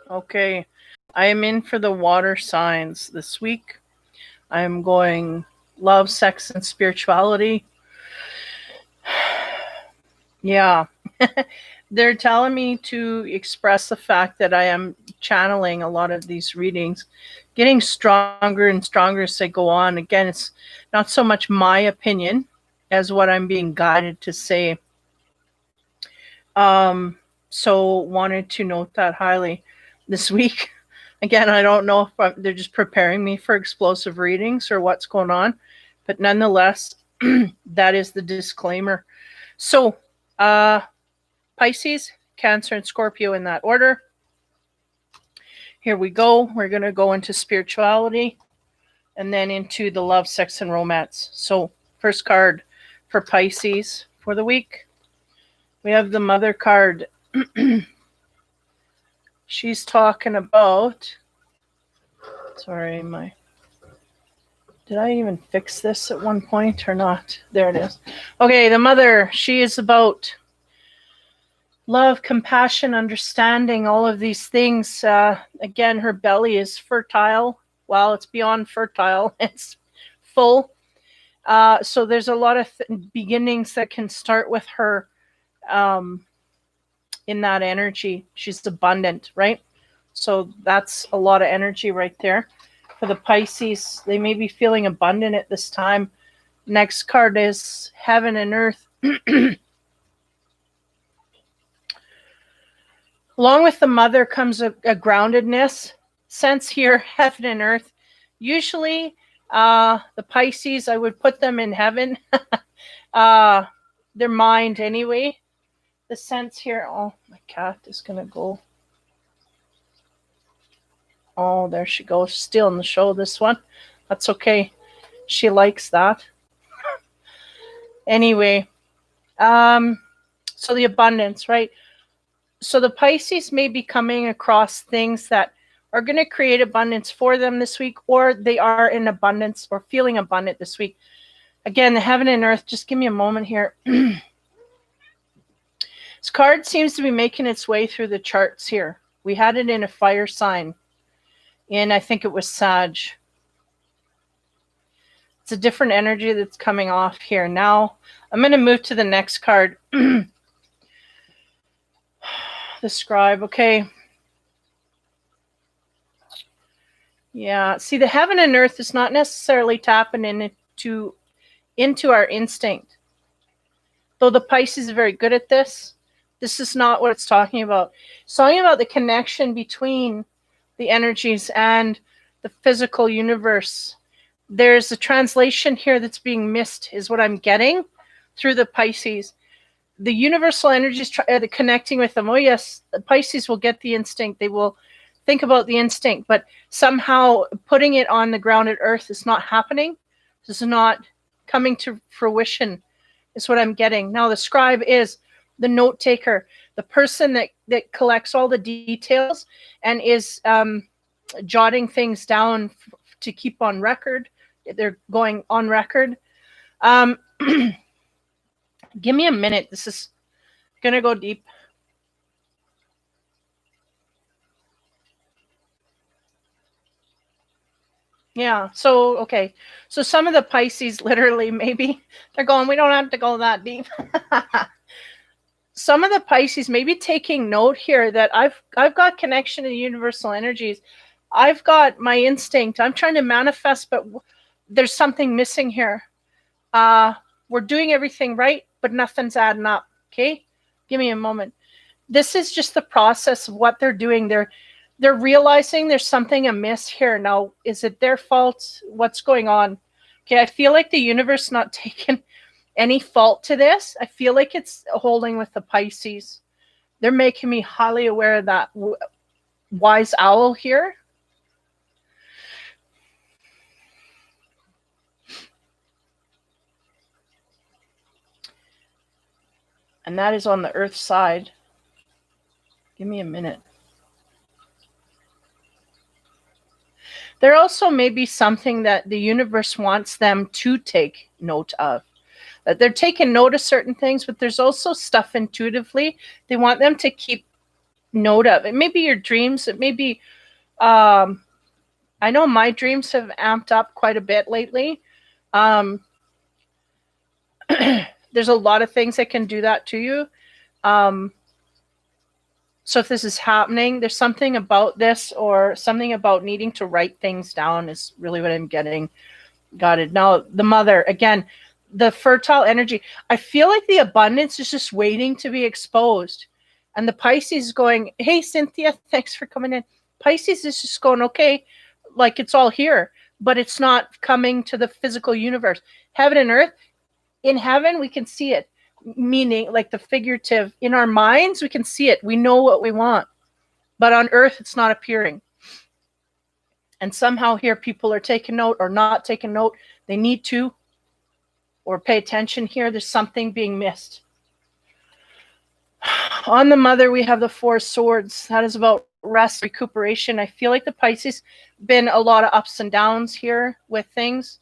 Okay. I am in for the water signs this week. I am going love, sex, and spirituality. Yeah. They're telling me to express the fact that I am channeling a lot of these readings, getting stronger and stronger as they go on. Again, it's not so much my opinion as what I'm being guided to say. So wanted to note that highly this week. Again, I don't know if they're just preparing me for explosive readings or what's going on, but nonetheless, that is the disclaimer. So, Pisces, Cancer, and Scorpio in that order. Here we go. We're going to go into spirituality and then into the love, sex, and romance. So, first card for Pisces for the week. We have the Mother card. She's talking about, sorry, did I even fix this at one point or not? There it is. Okay, the Mother, she is about love, compassion, understanding, all of these things. Again, her belly is fertile. Well, it's beyond fertile. It's full. So there's a lot of beginnings that can start with her in that energy. She's abundant, right? So that's a lot of energy right there. For the Pisces, they may be feeling abundant at this time. Next card is Heaven and Earth. Along with the Mother comes a groundedness sense here, Heaven and Earth. Usually, the Pisces, I would put them in heaven. Their mind anyway. The sense here, oh, my cat is going to go. Oh, there she goes. Still in the show, this one. That's okay. She likes that. Anyway, so the abundance, right? So the Pisces may be coming across things that are going to create abundance for them this week, or they are in abundance or feeling abundant this week. Again, the Heaven and Earth, just give me a moment here. This card seems to be making its way through the charts here. We had it in a fire sign, and I think it was Sag. It's a different energy that's coming off here. Now, I'm going to move to the next card. The Scribe, okay. Yeah, see, the Heaven and Earth is not necessarily tapping into our instinct. Though the Pisces is very good at this, this is not what it's talking about. It's talking about the connection between the energies and the physical universe. There's a translation here that's being missed, is what I'm getting through the Pisces. The universal energies connecting with them. Oh, yes, the Pisces will get the instinct. They will think about the instinct, but somehow putting it on the grounded earth is not happening. This is not coming to fruition, is what I'm getting. Now, the Scribe is the note taker, the person that collects all the details and is jotting things down to keep on record. They're going on record. Give me a minute. This is going to go deep. Yeah, so, okay. So some of the Pisces literally maybe, they're going, we don't have to go that deep. Some of the Pisces may be taking note here that I've got connection to the universal energies. I've got my instinct. I'm trying to manifest, but there's something missing here. We're doing everything right, but nothing's adding up, okay? Give me a moment. This is just the process of what they're doing. They're realizing there's something amiss here. Now, is it their fault? What's going on? Okay, I feel like the universe not taking any fault to this. I feel like it's holding with the Pisces. They're making me highly aware of that wise owl here. And that is on the earth side. Give me a minute. There also may be something that the universe wants them to take note of. That they're taking note of certain things, but there's also stuff intuitively they want them to keep note of. It may be your dreams. It may be, I know my dreams have amped up quite a bit lately. There's a lot of things that can do that to you. So if this is happening, there's something about this, or something about needing to write things down is really what I'm getting. Got it. Now, the mother, again, the fertile energy. I feel like the abundance is just waiting to be exposed. And the Pisces is going, hey, Cynthia, thanks for coming in. Pisces is just going, okay, like it's all here, but it's not coming to the physical universe. Heaven and earth. In heaven, we can see it. Meaning, like the figurative, in our minds, we can see it. We know what we want. But on earth, it's not appearing. And somehow here, people are taking note or not taking note. They need to, or pay attention here. There's something being missed. On the mother, we have the 4 swords. That is about rest, recuperation. I feel like the Pisces been a lot of ups and downs here with things.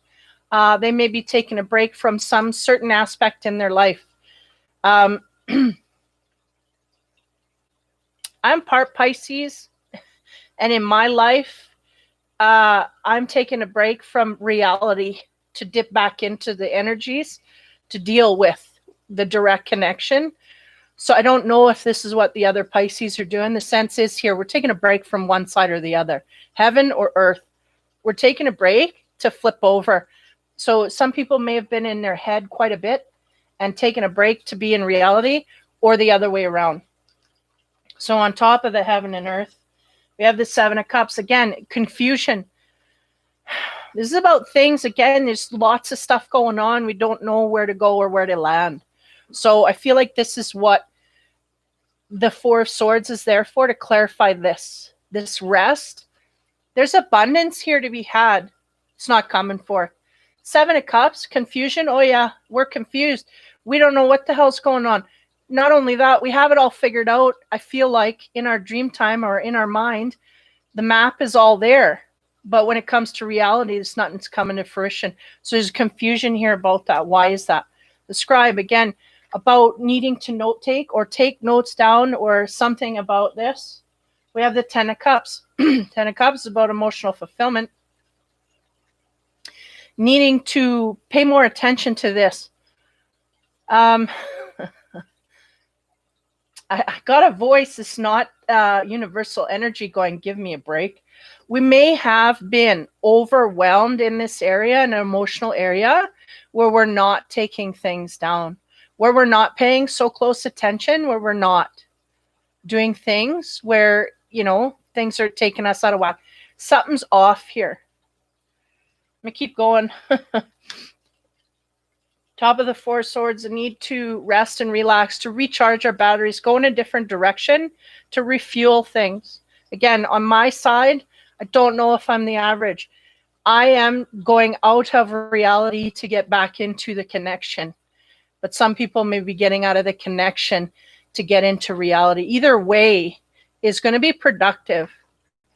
They may be taking a break from some certain aspect in their life. I'm part Pisces, and in my life, I'm taking a break from reality to dip back into the energies to deal with the direct connection. So I don't know if this is what the other Pisces are doing. The sense is here, we're taking a break from one side or the other, heaven or earth. We're taking a break to flip over. So some people may have been in their head quite a bit and taken a break to be in reality, or the other way around. So on top of the heaven and earth, we have the 7 of Cups. Again, confusion. This is about things, again, there's lots of stuff going on. We don't know where to go or where to land. So I feel like this is what the 4 of Swords is there for, to clarify this rest. There's abundance here to be had. It's not coming for. 7 of Cups, confusion. Oh yeah, we're confused. We don't know what the hell's going on. Not only that, we have it all figured out. I feel like in our dream time or in our mind, the map is all there. But when it comes to reality, it's nothing's coming to fruition. So there's confusion here about that. Why is that? The Scribe, again, about needing to note take or take notes down or something about this. We have the 10 of Cups. 10 of Cups is about emotional fulfillment. Needing to pay more attention to this. I got a voice. It's not universal energy going, give me a break. We may have been overwhelmed in this area, an emotional area, where we're not taking things down, where we're not paying so close attention, where we're not doing things where, you know, things are taking us out of whack. Something's off here. Let me keep going. Top of the 4 swords, the need to rest and relax, to recharge our batteries, go in a different direction, to refuel things. Again, on my side, I don't know if I'm the average. I am going out of reality to get back into the connection. But some people may be getting out of the connection to get into reality. Either way is going to be productive.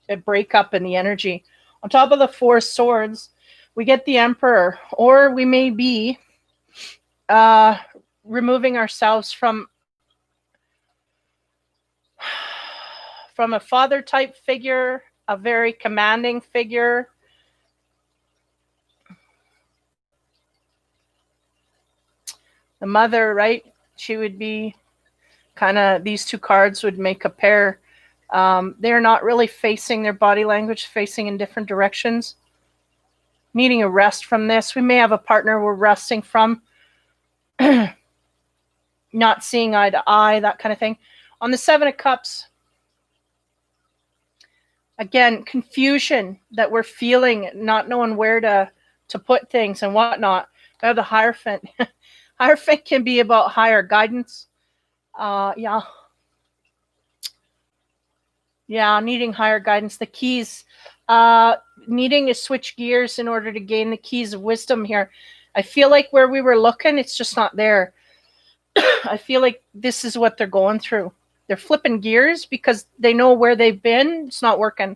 A breakup in the energy. On top of the 4 swords, we get the Emperor, or we may be removing ourselves from a father type figure, a very commanding figure. The mother, right? She would be kind of, these 2 cards would make a pair. They're not really facing their body language, facing in different directions. Needing a rest from this. We may have a partner we're resting from. Not seeing eye to eye, that kind of thing. On the 7 of Cups, again, confusion that we're feeling, not knowing where to put things and whatnot. I have the Hierophant. Hierophant can be about higher guidance. Yeah, needing higher guidance. The keys, needing to switch gears in order to gain the keys of wisdom here. I feel like where we were looking, it's just not there. I feel like this is what they're going through. They're flipping gears because they know where they've been. It's not working.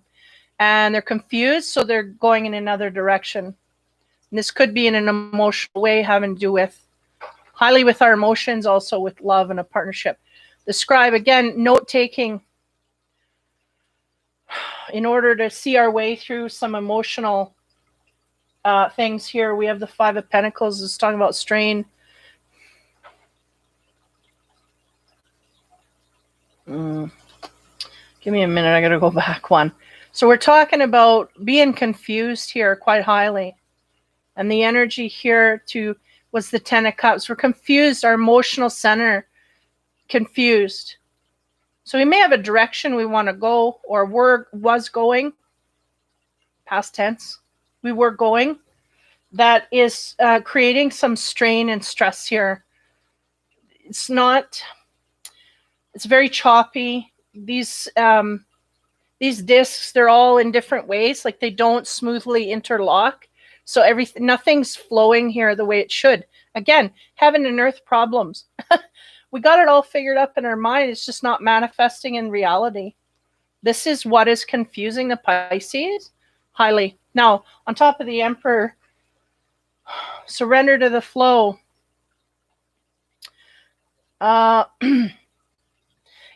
And they're confused, so they're going in another direction. And this could be in an emotional way, having to do with, highly with our emotions, also with love and a partnership. The Scribe, again, note-taking. in order to see our way through some emotional things here. We have the Five of Pentacles. It's talking about strain. Give me a minute. I got to go back one. So we're talking about being confused here quite highly. And the energy here was the Ten of Cups. We're confused. Our emotional center confused. So we may have a direction we want to go, or was going, past tense. We were going. That is creating some strain and stress here. It's very choppy. These discs, they're all in different ways. Like they don't smoothly interlock. So nothing's flowing here the way it should. Again, heaven and earth problems. We got it all figured up in our mind. It's just not manifesting in reality. This is what is confusing the Pisces highly. Now, on top of the Emperor, surrender to the flow.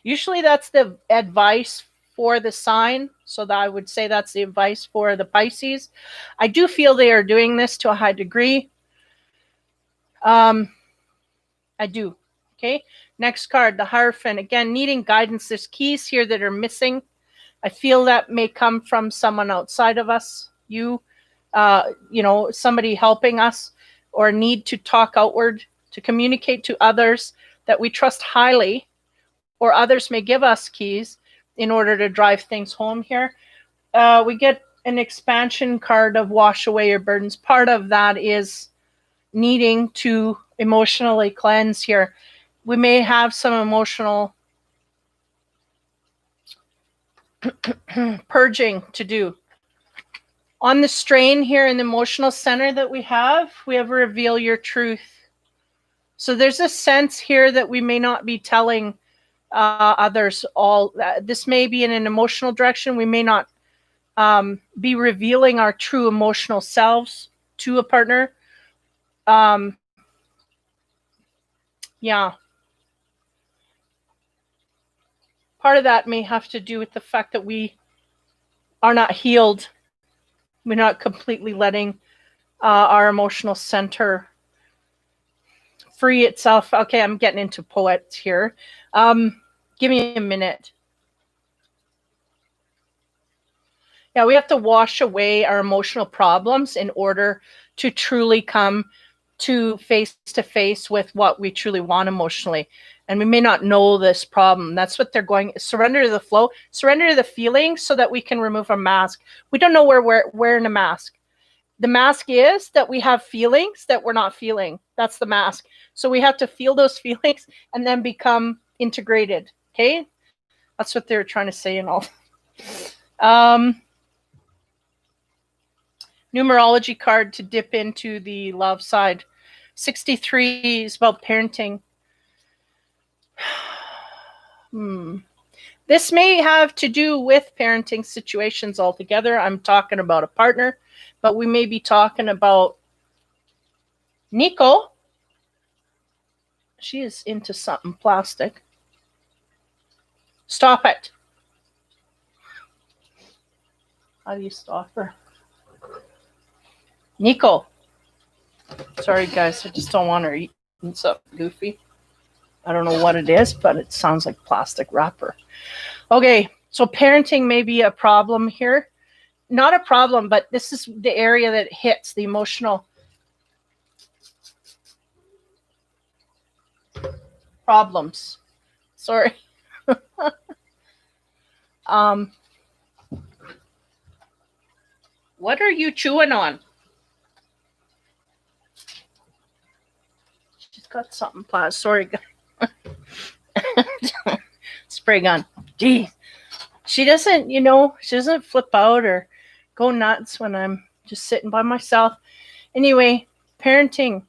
Usually that's the advice for the sign. So that I would say that's the advice for the Pisces. I do feel they are doing this to a high degree. I do. Okay. Next card, the Hierophant. Again, needing guidance. There's keys here that are missing. I feel that may come from someone outside of us. Somebody helping us, or need to talk outward to communicate to others that we trust highly, or others may give us keys in order to drive things home here. We get an expansion card of wash away your burdens. Part of that is needing to emotionally cleanse here. We may have some emotional purging to do. On the strain here in the emotional center that we have reveal your truth. So there's a sense here that we may not be telling others all. This may be in an emotional direction. We may not be revealing our true emotional selves to a partner. Yeah. Part of that may have to do with the fact that we are not healed. We're not completely letting our emotional center free itself. Okay, I'm getting into poets here. Give me a minute. Yeah, we have to wash away our emotional problems in order to truly come to face with what we truly want emotionally. And we may not know this problem. That's what they're going. Surrender to the flow. Surrender to the feeling so that we can remove our mask. We don't know we're wearing a mask. The mask is that we have feelings that we're not feeling. That's the mask. So we have to feel those feelings and then become integrated. Okay? That's what they're trying to say and all. Numerology card to dip into the love side. 63 is about parenting. This may have to do with parenting situations altogether. I'm talking about a partner, but we may be talking about Nico. She is into something plastic. Stop it. How do you stop her? Nico. Sorry, guys. I just don't want her eating something goofy. I don't know what it is, but it sounds like plastic wrapper. Okay, so parenting may be a problem here. Not a problem, but this is the area that hits the emotional problems. Sorry. What are you chewing on? She's got something plastic. Sorry, spray gun. Geez. She doesn't, she doesn't flip out or go nuts when I'm just sitting by myself. Anyway, parenting.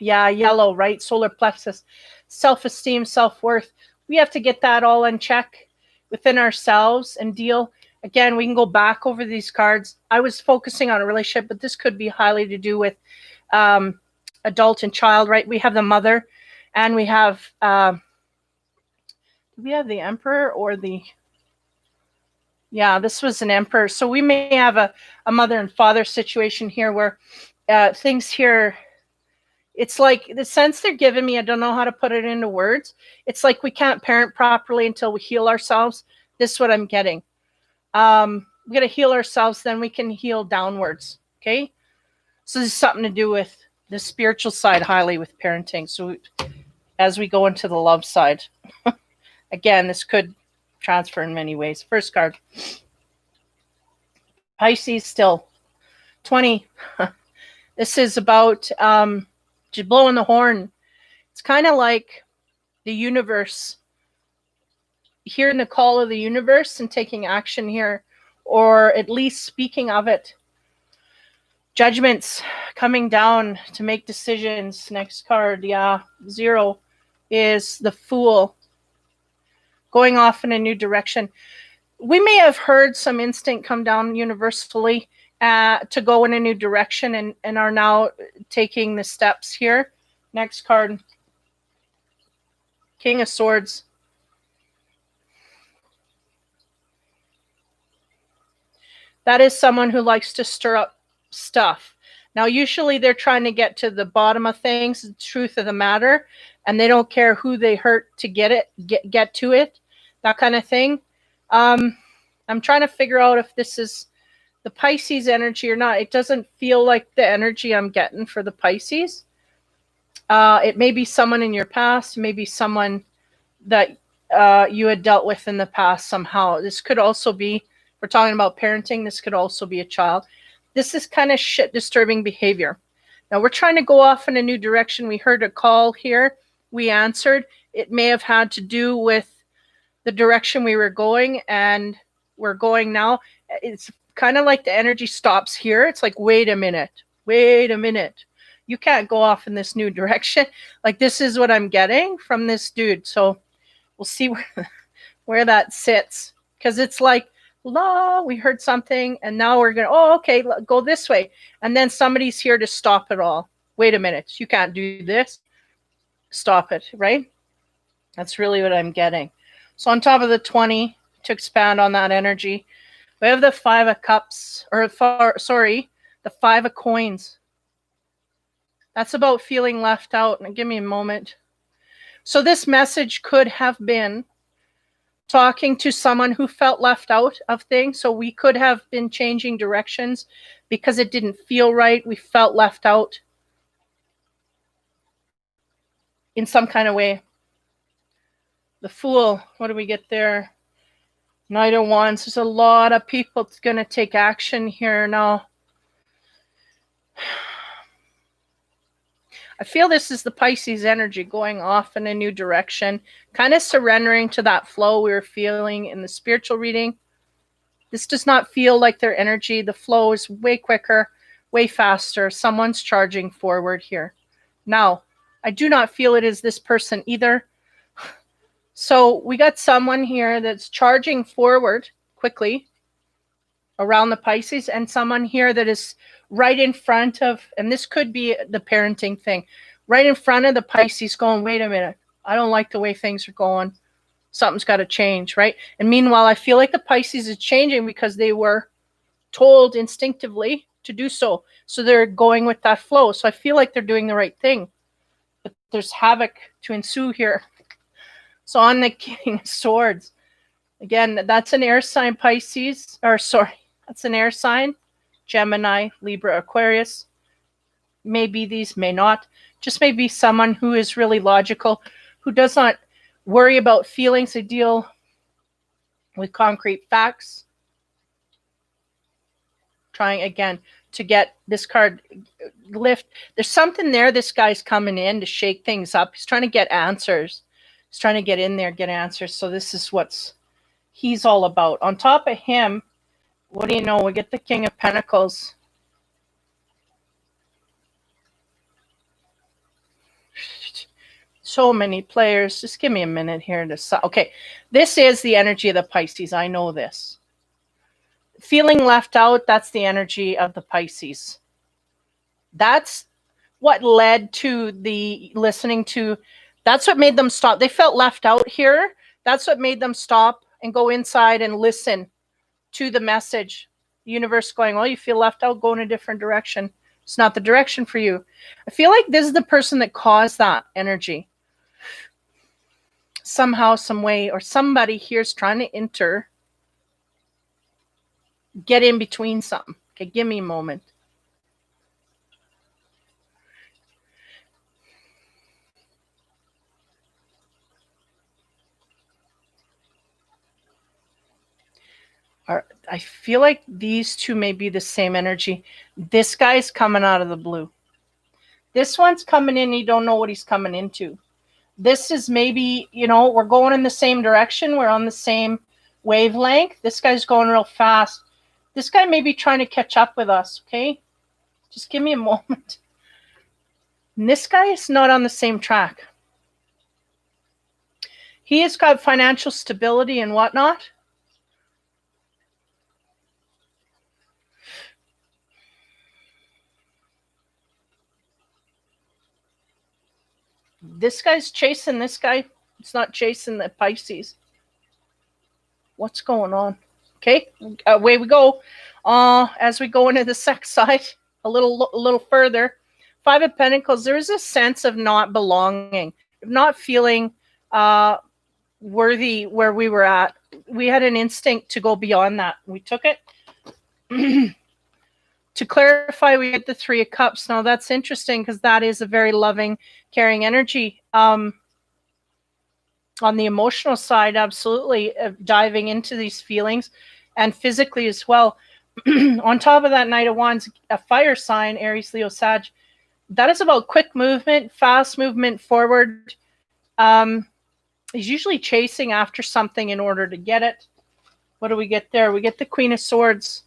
Yeah, yellow, right? Solar plexus. Self-esteem, self-worth. We have to get that all in check within ourselves and deal. Again, we can go back over these cards. I was focusing on a relationship, but this could be highly to do with adult and child, right? We have the mother and we have... do we have the Emperor or the... Yeah, this was an emperor. So we may have a mother and father situation here where things here, it's like the sense they're giving me, I don't know how to put it into words. It's like we can't parent properly until we heal ourselves. This is what I'm getting. We got to heal ourselves, then we can heal downwards. Okay. So this is something to do with the spiritual side highly with parenting. So as we go into the love side, again, this could transfer in many ways. First card, Pisces, still 20. This is about just blowing the horn. It's kind of like the universe, hearing the call of the universe and taking action here, or at least speaking of it. Judgments coming down to make decisions. Next card, yeah, 0 is the Fool, going off in a new direction. We may have heard some instinct come down universally to go in a new direction, and are now taking the steps here. Next card, King of Swords. That is someone who likes to stir up stuff. Now, usually they're trying to get to the bottom of things, the truth of the matter, and they don't care who they hurt to get to it, that kind of thing. I'm trying to figure out if this is the Pisces energy or not. It doesn't feel like the energy I'm getting for the Pisces. It may be someone in your past, maybe someone that you had dealt with in the past somehow. This could also be, we're talking about parenting, this could also be a child. This is kind of shit disturbing behavior. Now we're trying to go off in a new direction. We heard a call here. We answered. It may have had to do with the direction we were going, and we're going now. It's kind of like the energy stops here. It's like, wait a minute. You can't go off in this new direction. Like, this is what I'm getting from this dude. So we'll see where that sits. Because it's like, we heard something, and now we're going to, okay, go this way. And then somebody's here to stop it all. Wait a minute. You can't do this. Stop it, right? That's really what I'm getting. So on top of the 20, to expand on that energy, we have the 5 of Cups, the 5 of Coins. That's about feeling left out. Now, give me a moment. So this message could have been talking to someone who felt left out of things. So we could have been changing directions because it didn't feel right. We felt left out in some kind of way. The Fool, what do we get there? Knight of Wands. There's a lot of people going to take action here now. I feel this is the Pisces energy going off in a new direction, kind of surrendering to that flow we were feeling in the spiritual reading. This does not feel like their energy. The flow is way quicker, way faster. Someone's charging forward here. Now, I do not feel it is this person either. So we got someone here that's charging forward quickly around the Pisces, and someone here that is right in front of, and this could be the parenting thing, right in front of the Pisces going, wait a minute, I don't like the way things are going. Something's got to change, right? And meanwhile, I feel like the Pisces is changing because they were told instinctively to do so. So they're going with that flow. So I feel like they're doing the right thing. But there's havoc to ensue here. So on the King of Swords, again, that's an air sign, Pisces, that's an air sign, Gemini, Libra, Aquarius. Maybe these, may not. Just maybe someone who is really logical, who does not worry about feelings. They deal with concrete facts. Trying again to get this card lift. There's something there. This guy's coming in to shake things up. He's trying to get answers. He's trying to get in there, get answers. So this is what he's all about. On top of him, what do you know? We get the King of Pentacles. So many players. Just give me a minute here to... Okay, this is the energy of the Pisces. I know this. Feeling left out, that's the energy of the Pisces. That's what led to the listening to... That's what made them stop. They felt left out here. That's what made them stop and go inside and listen to the message. The universe going, well, you feel left out, go in a different direction. It's not the direction for you. I feel like this is the person that caused that energy. Somehow, some way, or somebody here's trying to get in between something. Okay, give me a moment. I feel like these two may be the same energy. This guy's coming out of the blue. This one's coming in, you don't know what he's coming into. This is maybe, we're going in the same direction. We're on the same wavelength. This guy's going real fast. This guy may be trying to catch up with us, okay? Just give me a moment. And this guy is not on the same track. He has got financial stability and whatnot. This guy's chasing this guy. It's not chasing the Pisces. What's going on? Okay, away we go. As we go into the sex side, a little further. Five of Pentacles, there is a sense of not belonging, not feeling worthy where we were at. We had an instinct to go beyond that. We took it. To clarify, we get the Three of Cups. Now, that's interesting because that is a very loving, caring energy. On the emotional side, absolutely diving into these feelings, and physically as well. On top of that, Knight of Wands, a fire sign, Aries, Leo, Sag. That is about quick movement, fast movement forward. He's usually chasing after something in order to get it. What do we get there? We get the Queen of Swords.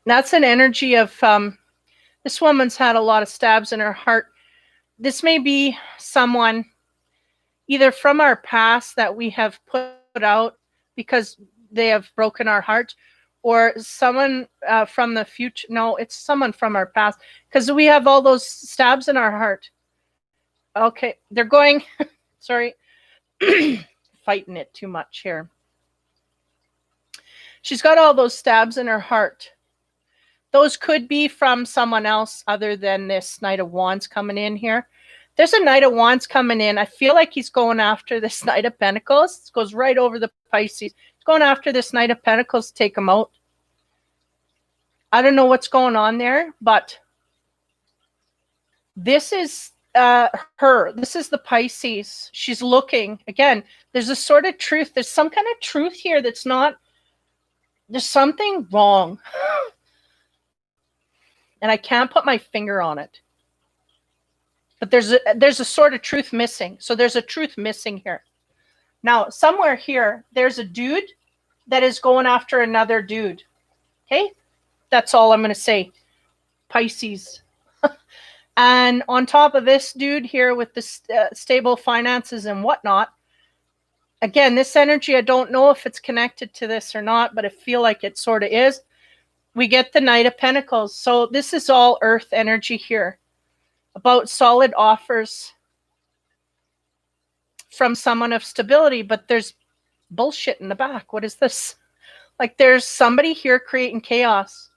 That's an energy of this woman's had a lot of stabs in her heart. This may be someone either from our past that we have put out because they have broken our heart, or someone from the future. No, it's someone from our past because we have all those stabs in our heart. Okay, they're going, sorry, fighting it too much here. She's got all those stabs in her heart. Those could be from someone else other than this Knight of Wands coming in here. There's a Knight of Wands coming in. I feel like he's going after this Knight of Pentacles. It goes right over the Pisces. He's going after this Knight of Pentacles to take him out. I don't know what's going on there, but this is her. This is the Pisces. She's looking. Again, there's a sort of truth. There's some kind of truth here that's not, there's something wrong. And I can't put my finger on it. But there's a sort of truth missing. So there's a truth missing here. Now, somewhere here, there's a dude that is going after another dude. Okay? That's all I'm going to say. Pisces. And on top of this dude here with the stable finances and whatnot, again, this energy, I don't know if it's connected to this or not, but I feel like it sort of is. We get the Knight of Pentacles. So this is all earth energy here. About solid offers from someone of stability, but there's bullshit in the back. What is this? Like there's somebody here creating chaos.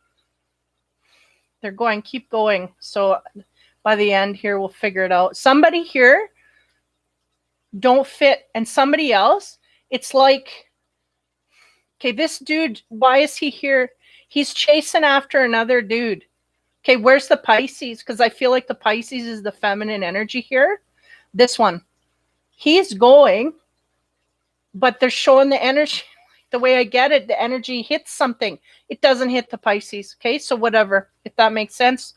They're going, keep going. So by the end here, we'll figure it out. Somebody here don't fit, and somebody else, it's like, okay, this dude, why is he here? He's chasing after another dude. Okay, where's the Pisces? Because I feel like the Pisces is the feminine energy here. This one. He's going, but they're showing the energy. The way I get it, the energy hits something. It doesn't hit the Pisces. Okay, so whatever. If that makes sense,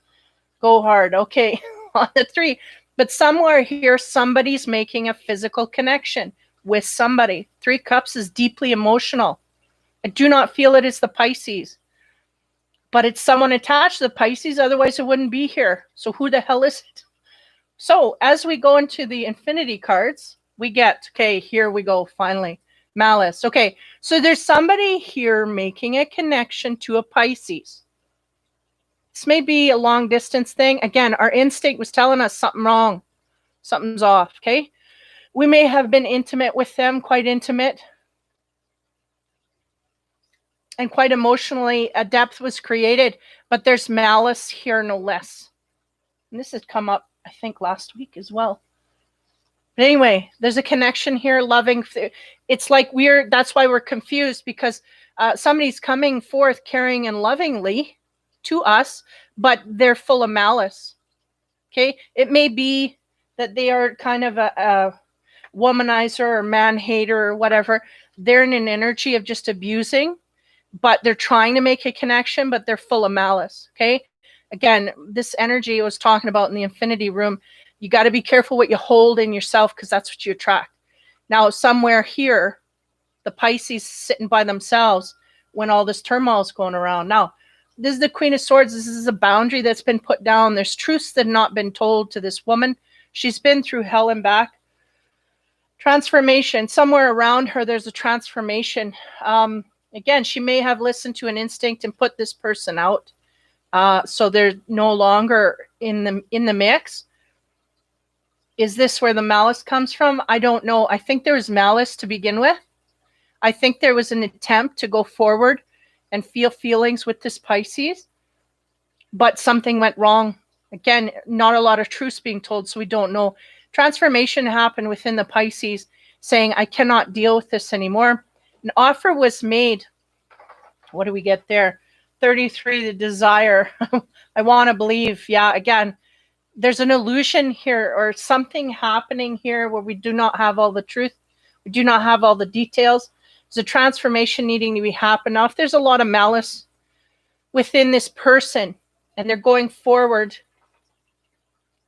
go hard. Okay, on the 3. But somewhere here, somebody's making a physical connection with somebody. 3 Cups is deeply emotional. I do not feel it is the Pisces. But it's someone attached to the Pisces, otherwise it wouldn't be here. So who the hell is it? So as we go into the infinity cards, we get, okay, here we go, finally. Malice. Okay, so there's somebody here making a connection to a Pisces. This may be a long distance thing. Again, our instinct was telling us something wrong. Something's off, okay? We may have been intimate with them, quite intimate. and quite emotionally, a depth was created, but there's malice here, no less. And this has come up, I think, last week as well. But anyway, there's a connection here, loving. It's like that's why we're confused, because somebody's coming forth caring and lovingly to us, but they're full of malice. Okay. It may be that they are kind of a womanizer or man hater or whatever. They're in an energy of just abusing, but they're trying to make a connection, but they're full of malice. Okay. Again, this energy I was talking about in the infinity room, you got to be careful what you hold in yourself, because that's what you attract. Now, somewhere here, the Pisces sitting by themselves when all this turmoil is going around. Now, this is the Queen of Swords. This is a boundary that's been put down. There's truths that have not been told to this woman. She's been through hell and back. Transformation. Somewhere around her, there's a transformation. Again, she may have listened to an instinct and put this person out. So they're no longer in the mix. Is this where the malice comes from? I don't know. I think there was malice to begin with. I think there was an attempt to go forward and feel feelings with this Pisces, but something went wrong. Again, not a lot of truths being told, so we don't know. Transformation happened within the Pisces, saying, I cannot deal with this anymore. An offer was made. What do we get there? 33, the desire. I want to believe. Yeah, again, there's an illusion here or something happening here where we do not have all the truth. We do not have all the details. There's a transformation needing to be happen. Now, if there's a lot of malice within this person and they're going forward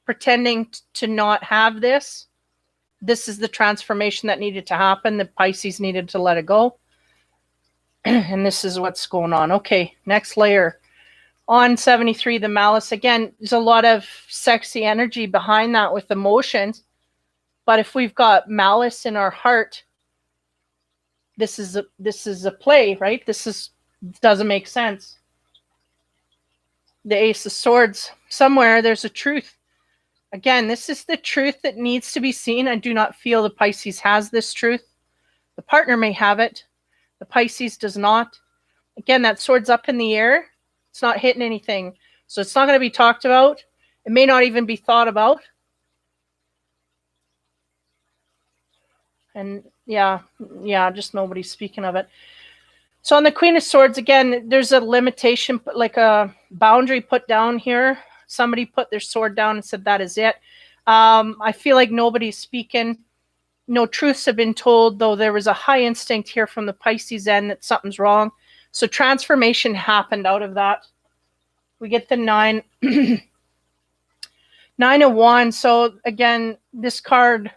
pretending to not have this, this is the transformation that needed to happen. The Pisces needed to let it go. And this is what's going on. Okay, next layer. On 73, the malice. Again, there's a lot of sexy energy behind that with emotions. But if we've got malice in our heart, this is a play, right? Doesn't make sense. The Ace of Swords. Somewhere there's a truth. Again, this is the truth that needs to be seen. I do not feel the Pisces has this truth. The partner may have it. The Pisces does not. Again, that sword's up in the air. It's not hitting anything. So it's not going to be talked about. It may not even be thought about. And yeah, just nobody's speaking of it. So on the Queen of Swords, again, there's a limitation, like a boundary put down here. Somebody put their sword down and said, that is it. I feel like nobody's speaking. No truths have been told, though there was a high instinct here from the Pisces end that something's wrong. So transformation happened out of that. We get the 9. 9 of Wands. So again, this card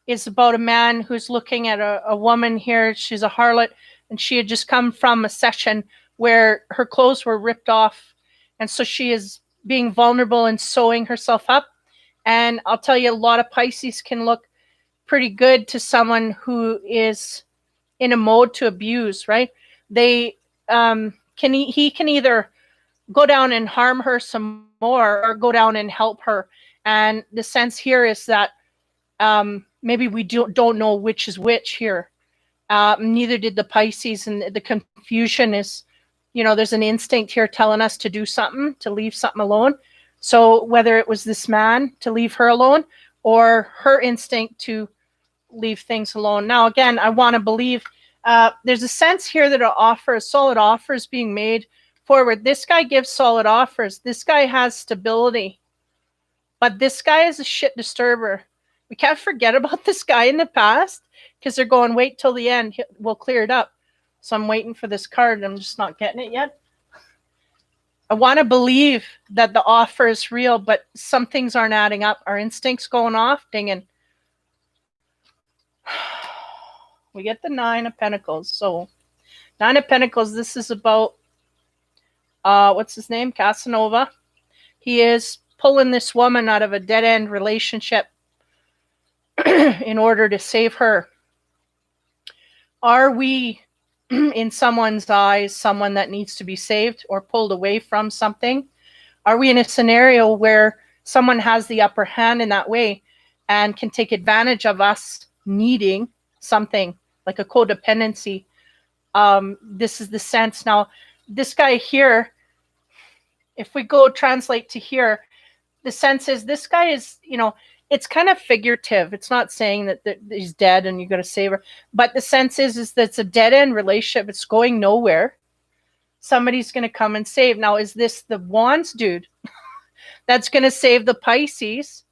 is about a man who's looking at a woman here. She's a harlot, and she had just come from a session where her clothes were ripped off. And so she is being vulnerable and sewing herself up. And I'll tell you, a lot of Pisces can look pretty good to someone who is in a mode to abuse, right? They he can either go down and harm her some more or go down and help her. And the sense here is that maybe we don't know which is which here. Neither did the Pisces, and the confusion is, there's an instinct here telling us to do something, to leave something alone. So whether it was this man to leave her alone or her instinct to leave things alone. Now, again, I want to believe there's a sense here that a solid offer is being made forward. This guy gives solid offers. This guy has stability. But this guy is a shit disturber. We can't forget about this guy in the past, because they're going, wait till the end. We'll clear it up. So I'm waiting for this card. I'm just not getting it yet. I want to believe that the offer is real, but some things aren't adding up. Our instincts going off, dinging. We get the 9 of Pentacles. So 9 of Pentacles, this is about, what's his name? Casanova. He is pulling this woman out of a dead-end relationship in order to save her. Are we, in someone's eyes, someone that needs to be saved or pulled away from something? Are we in a scenario where someone has the upper hand in that way and can take advantage of us needing something like a codependency? This is the sense. Now, this guy here, if we go translate to here, the sense is this guy is, it's kind of figurative. It's not saying that he's dead and you got to save her, but the sense is that it's a dead end relationship. It's going nowhere. Somebody's going to come and save. Now, is this the Wands dude that's going to save the Pisces?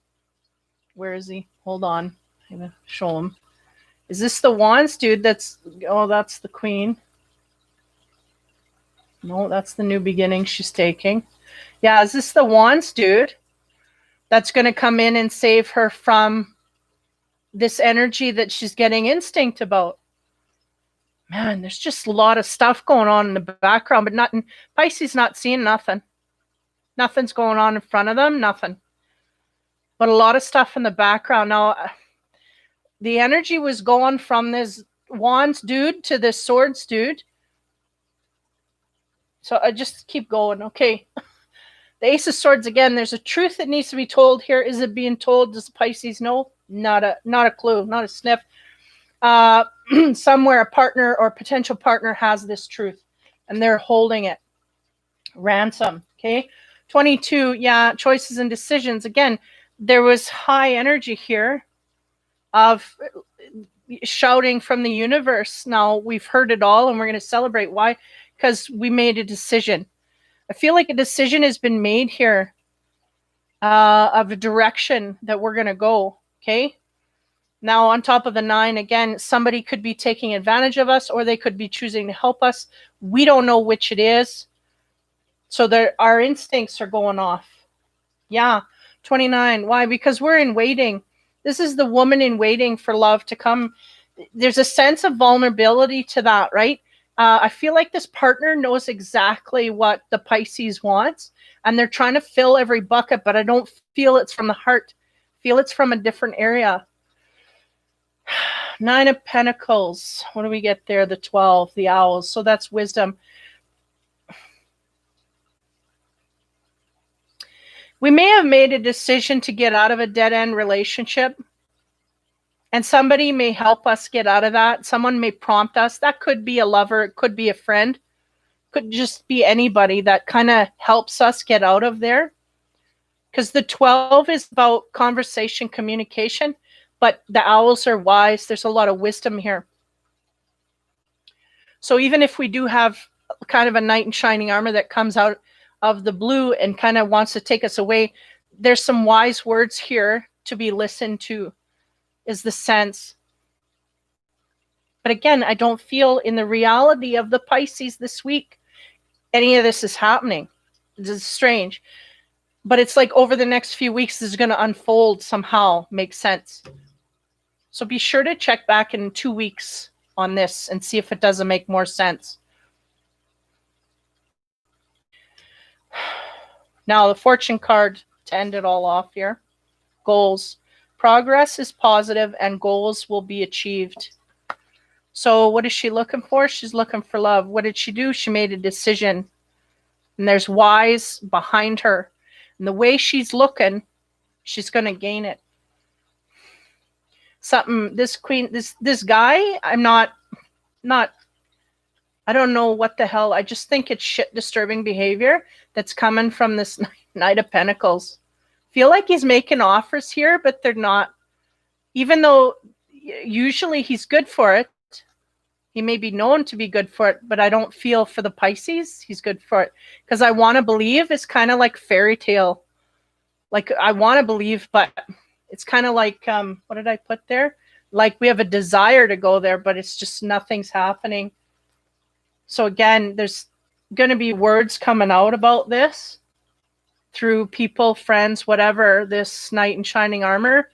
Where is he? Hold on. I'm going to show him. Is this the Wands dude that's the Queen? No, that's the new beginning she's taking. Yeah, is this the Wands dude that's going to come in and save her from this energy that she's getting instinct about? Man, there's just a lot of stuff going on in the background, but not in Pisces, not seeing nothing. Nothing's going on in front of them, nothing. But a lot of stuff in the background. Now, the energy was going from this Wands dude to this Swords dude. So I just keep going. Okay. The Ace of Swords again. There's a truth that needs to be told here. Is it being told? Does Pisces know? Not a clue. Not a sniff. Somewhere a partner or potential partner has this truth, and they're holding it ransom. Okay. 22. Yeah. Choices and decisions. Again, there was high energy here of shouting from the universe. Now we've heard it all, and we're going to celebrate. Why? Because we made a decision. I feel like a decision has been made here of a direction that we're going to go. Okay. Now, on top of the 9, again, somebody could be taking advantage of us, or they could be choosing to help us. We don't know which it is. So our instincts are going off. Yeah. 29. Why? Because we're in waiting. This is the woman in waiting for love to come. There's a sense of vulnerability to that, right? I feel like this partner knows exactly what the Pisces wants, and they're trying to fill every bucket, but I don't feel it's from the heart. I feel it's from a different area. 9 of Pentacles. What do we get there? The 12, the Owls. So that's wisdom. We may have made a decision to get out of a dead-end relationship, and somebody may help us get out of that. Someone may prompt us. That could be a lover. It could be a friend. Could just be anybody that kind of helps us get out of there. Because the 12 is about conversation, communication, but the Owls are wise. There's a lot of wisdom here. So even if we do have kind of a knight in shining armor that comes out of the blue and kind of wants to take us away, there's some wise words here to be listened to, is the sense. But again, I don't feel in the reality of the Pisces this week any of this is happening. It's strange. But it's like over the next few weeks, this is going to unfold somehow, make sense. So be sure to check back in 2 weeks on this and see if it doesn't make more sense. Now, the fortune card to end it all off here. Goals. Progress is positive and goals will be achieved. So what is she looking for? She's looking for love. What did she do? She made a decision. And there's wise behind her. And the way she's looking, she's going to gain it. This queen, this guy, I'm not, I don't know what the hell. I just think it's shit disturbing behavior that's coming from this Knight of Pentacles. Feel like he's making offers here, but they're not. Even though usually he's good for it. He may be known to be good for it, but I don't feel for the Pisces he's good for it. Because I want to believe it's kind of like fairy tale. Like I want to believe, but it's kind of like, what did I put there? Like we have a desire to go there, but it's just nothing's happening. So again, there's going to be words coming out about this through people, friends, whatever, this knight in shining armor.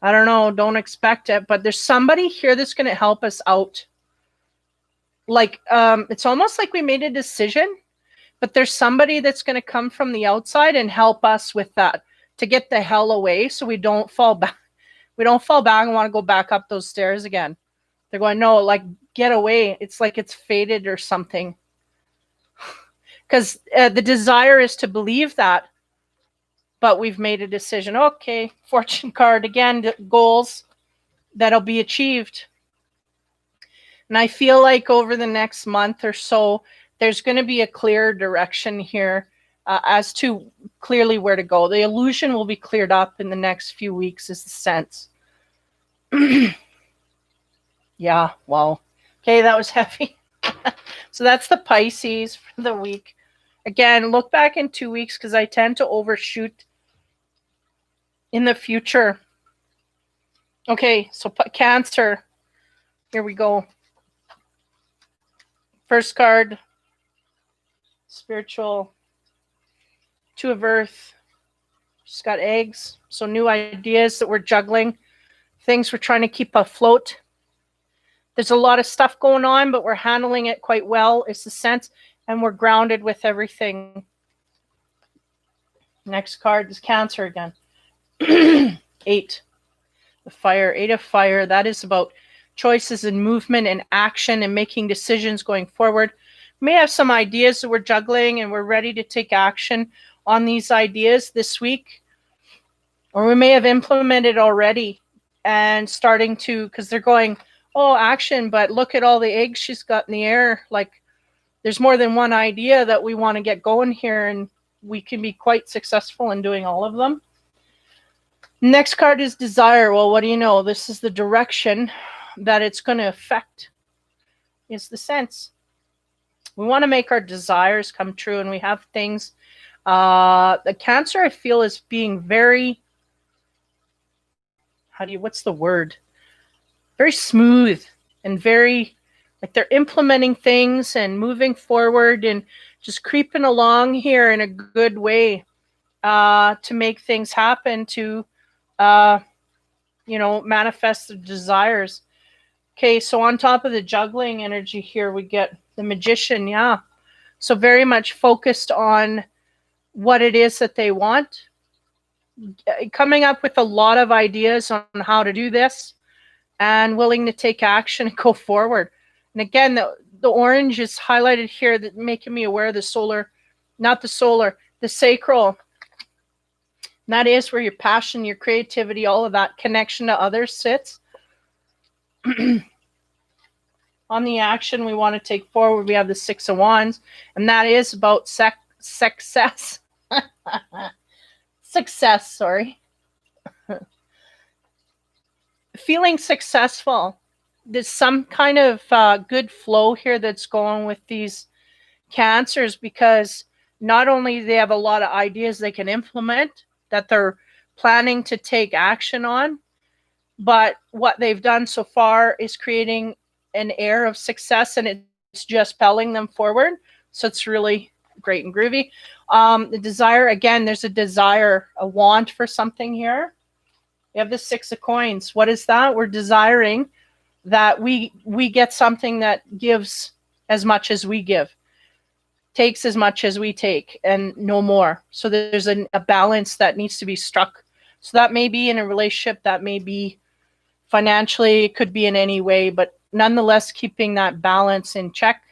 I don't know. Don't expect it. But there's somebody here that's going to help us out. Like, it's almost like we made a decision, but there's somebody that's going to come from the outside and help us with that to get the hell away so we don't fall back. We don't fall back and want to go back up those stairs again. They're going, no, like, get away. It's like it's fated or something. Because the desire is to believe that, but we've made a decision. Okay, fortune card again, goals that'll be achieved. And I feel like over the next month or so, there's going to be a clear direction here as to clearly where to go. The illusion will be cleared up in the next few weeks, is the sense. Yeah, wow. Okay, that was heavy. So that's the Pisces for the week. Again, look back in 2 weeks because I tend to overshoot in the future. Okay, so Cancer. Here we go. First card, spiritual, Two of Earth. She's got eggs. So new ideas that we're juggling, things we're trying to keep afloat. There's a lot of stuff going on, but we're handling it quite well, is the sense, and we're grounded with everything. Next card is Cancer again. 8. The Fire. 8 of Fire. That is about choices and movement and action and making decisions going forward. We may have some ideas that we're juggling and we're ready to take action on these ideas this week. Or we may have implemented already and starting to, because they're going, oh, action, but look at all the eggs she's got in the air. Like, there's more than one idea that we want to get going here, and we can be quite successful in doing all of them. Next card is Desire. Well, what do you know? This is the direction that it's going to affect, is the sense. We want to make our desires come true, and we have things. The Cancer, I feel, is being very, what's the word? Very smooth and very, like, they're implementing things and moving forward and just creeping along here in a good way to make things happen, to manifest the desires. Okay, so on top of the juggling energy here, we get the Magician. Yeah, so very much focused on what it is that they want, coming up with a lot of ideas on how to do this, and willing to take action and go forward. And again, the orange is highlighted here, that making me aware of the sacral. And that is where your passion, your creativity, all of that connection to others sits. On the action we want to take forward, we have the Six of Wands, and that is about success. Success, sorry. Feeling successful. There's some kind of good flow here that's going with these Cancers, because not only do they have a lot of ideas they can implement that they're planning to take action on, but what they've done so far is creating an air of success, and it's just propelling them forward. So it's really great and groovy. The Desire, again, there's a desire, a want for something here. We have the Six of Coins. What is that? We're desiring that we get something that gives as much as we give, takes as much as we take, and no more. So there's a balance that needs to be struck. So that may be in a relationship, that may be financially, it could be in any way, but nonetheless keeping that balance in check.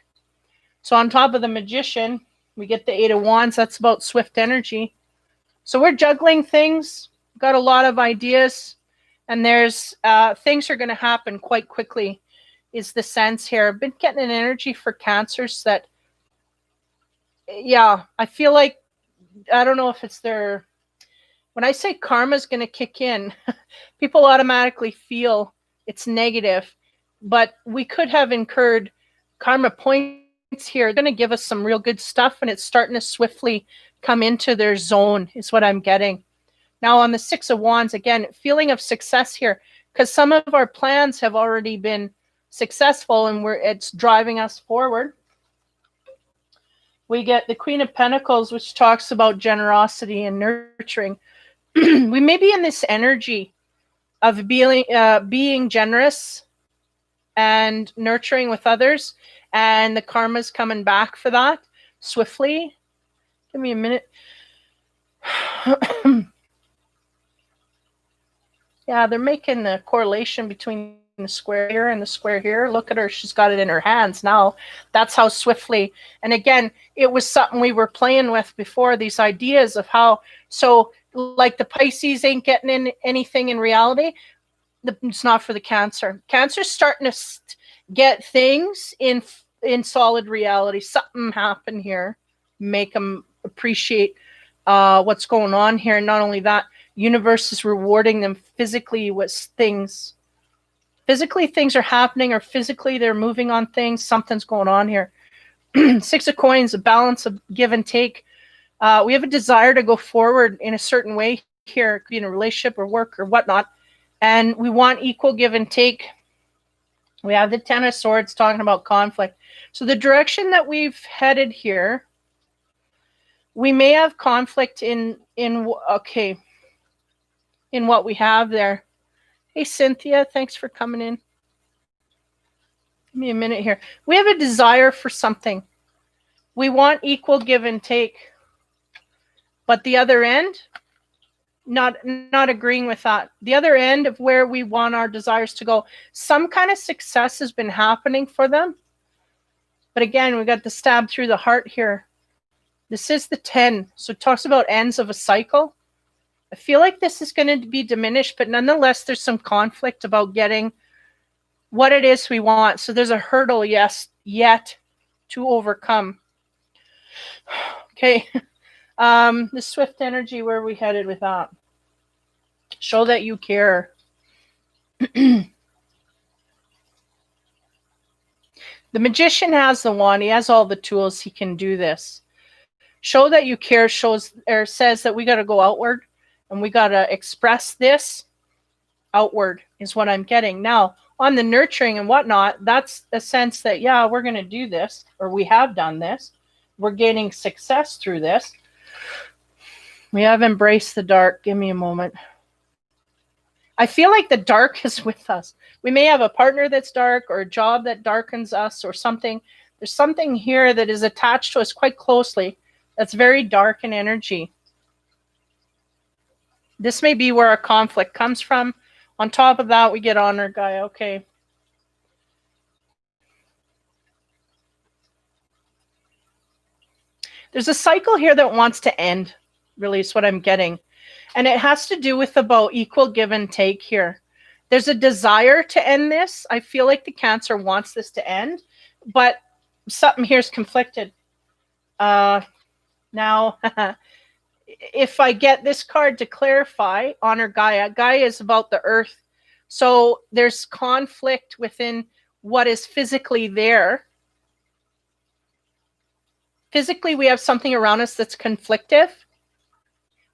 So on top of the Magician, we get the Eight of Wands. That's about swift energy. So we're juggling things, got a lot of ideas, and there's things are going to happen quite quickly, is the sense here. I've been getting an energy for Cancers that, yeah, I feel like, I don't know if it's their, when I say karma is going to kick in, people automatically feel it's negative, but we could have incurred karma points here. They're going to give us some real good stuff, and it's starting to swiftly come into their zone, is what I'm getting. Now on the Six of Wands, again, feeling of success here, because some of our plans have already been successful, and it's driving us forward. We get the Queen of Pentacles, which talks about generosity and nurturing. We may be in this energy of being generous and nurturing with others, and the karma's coming back for that swiftly. Give me a minute. Yeah, they're making the correlation between the square here and the square here. Look at her. She's got it in her hands now. That's how swiftly. And again, it was something we were playing with before, these ideas of how, so like the Pisces ain't getting in anything in reality. It's not for the Cancer. Cancer's starting to get things in solid reality. Something happen here, make them appreciate what's going on here. And not only that, universe is rewarding them physically with things. Physically, things are happening, or physically they're moving on things. Something's going on here. Six of Coins, a balance of give and take. We have a desire to go forward in a certain way here, it could be in a relationship or work or whatnot, and we want equal give and take. We have the Ten of Swords talking about conflict. So the direction that we've headed here, we may have conflict in what we have there. Hey, Cynthia, thanks for coming in. Give me a minute here. We have a desire for something. We want equal give and take. But the other end, not agreeing with that. The other end of where we want our desires to go, some kind of success has been happening for them. But again, we got the stab through the heart here. This is the 10. So it talks about ends of a cycle. I feel like this is going to be diminished, but nonetheless, there's some conflict about getting what it is we want. So there's a hurdle, yes, yet to overcome. Okay. The swift energy, where are we headed with that? Show that you care. The Magician has the wand. He has all the tools. He can do this. Show that you care shows or says that we got to go outward and we got to express this outward is what I'm getting. Now, on the nurturing and whatnot, that's a sense that, yeah, we're going to do this, or we have done this. We're gaining success through this. We have embraced the dark. Give me a moment. I feel like the dark is with us. We may have a partner that's dark, or a job that darkens us, or something. There's something here that is attached to us quite closely that's very dark in energy. This may be where our conflict comes from. On top of that, we get honor, Gaia. Okay. There's a cycle here that wants to end, really is what I'm getting. And it has to do with about equal give and take here. There's a desire to end this. I feel like the Cancer wants this to end, but something here is conflicted. Now, if I get this card to clarify, honor Gaia. Gaia is about the earth. So there's conflict within what is physically there. Physically, we have something around us that's conflictive.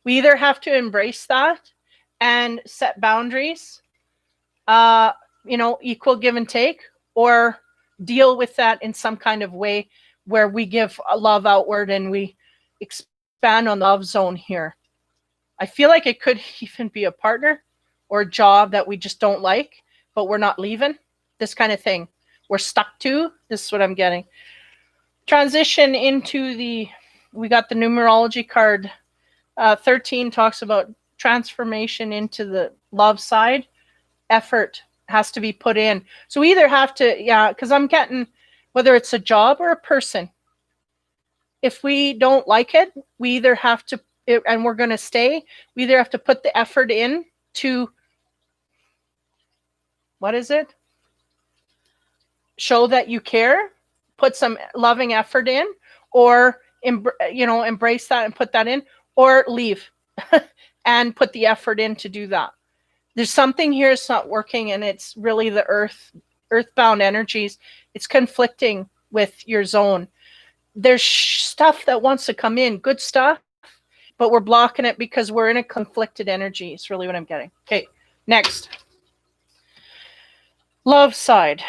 We either have to embrace that and set boundaries, equal give and take, or deal with that in some kind of way where we give love outward and we expand on the love zone here. I feel like it could even be a partner or a job that we just don't like, but we're not leaving. This kind of thing. We're stuck to. This is what I'm getting. Transition into we got the numerology card. 13 talks about transformation into the love side. Effort has to be put in. So we either have to, because I'm getting, whether it's a job or a person, if we don't like it, we either have to, and we're going to stay, we either have to put the effort in to, what is it? Show that you care, put some loving effort in, or, embrace that and put that in, or leave and put the effort in to do that. There's something here that's not working, and it's really the earthbound energies. It's conflicting with your zone. There's stuff that wants to come in, good stuff, but we're blocking it because we're in a conflicted energy. It's really what I'm getting. Okay, next. Love side.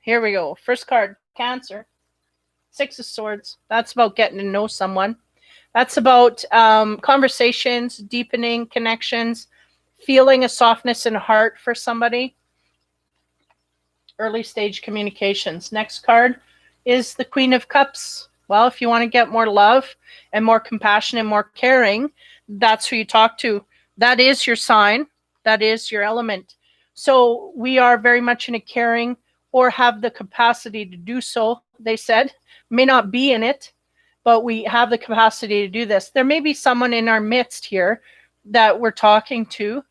Here we go. First card, Cancer. 6 of Swords. That's about getting to know someone. That's about conversations, deepening connections, feeling a softness in heart for somebody. Early stage communications. Next card is the Queen of Cups. Well, if you want to get more love and more compassion and more caring, that's who you talk to. That is your sign. That is your element. So we are very much in a caring, or have the capacity to do so, they said. May not be in it, but we have the capacity to do this. There may be someone in our midst here that we're talking to,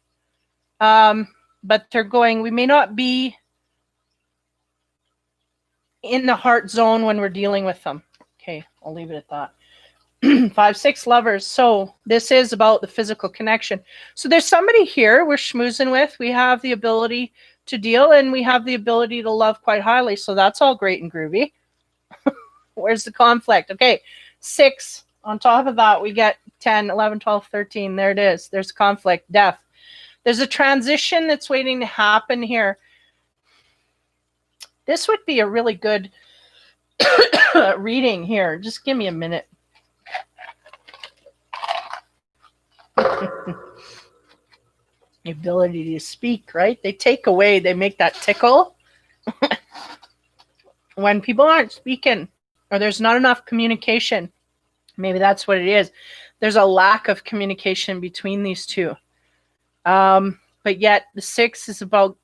but they're going, we may not be in the heart zone when we're dealing with them. Okay, I'll leave it at that. 5-6 lovers. So this is about the physical connection. So there's somebody here we're schmoozing with. We have the ability to deal, and we have the ability to love quite highly. So that's all great and groovy. Where's the conflict? Okay, 6. On top of that, we get 10, 11, 12, 13. There it is. There's conflict, death. There's a transition that's waiting to happen here. This would be a really good reading here. Just give me a minute. The ability to speak, right? They take away, they make that tickle when people aren't speaking or there's not enough communication. Maybe that's what it is. There's a lack of communication between these two. But yet the 6 is about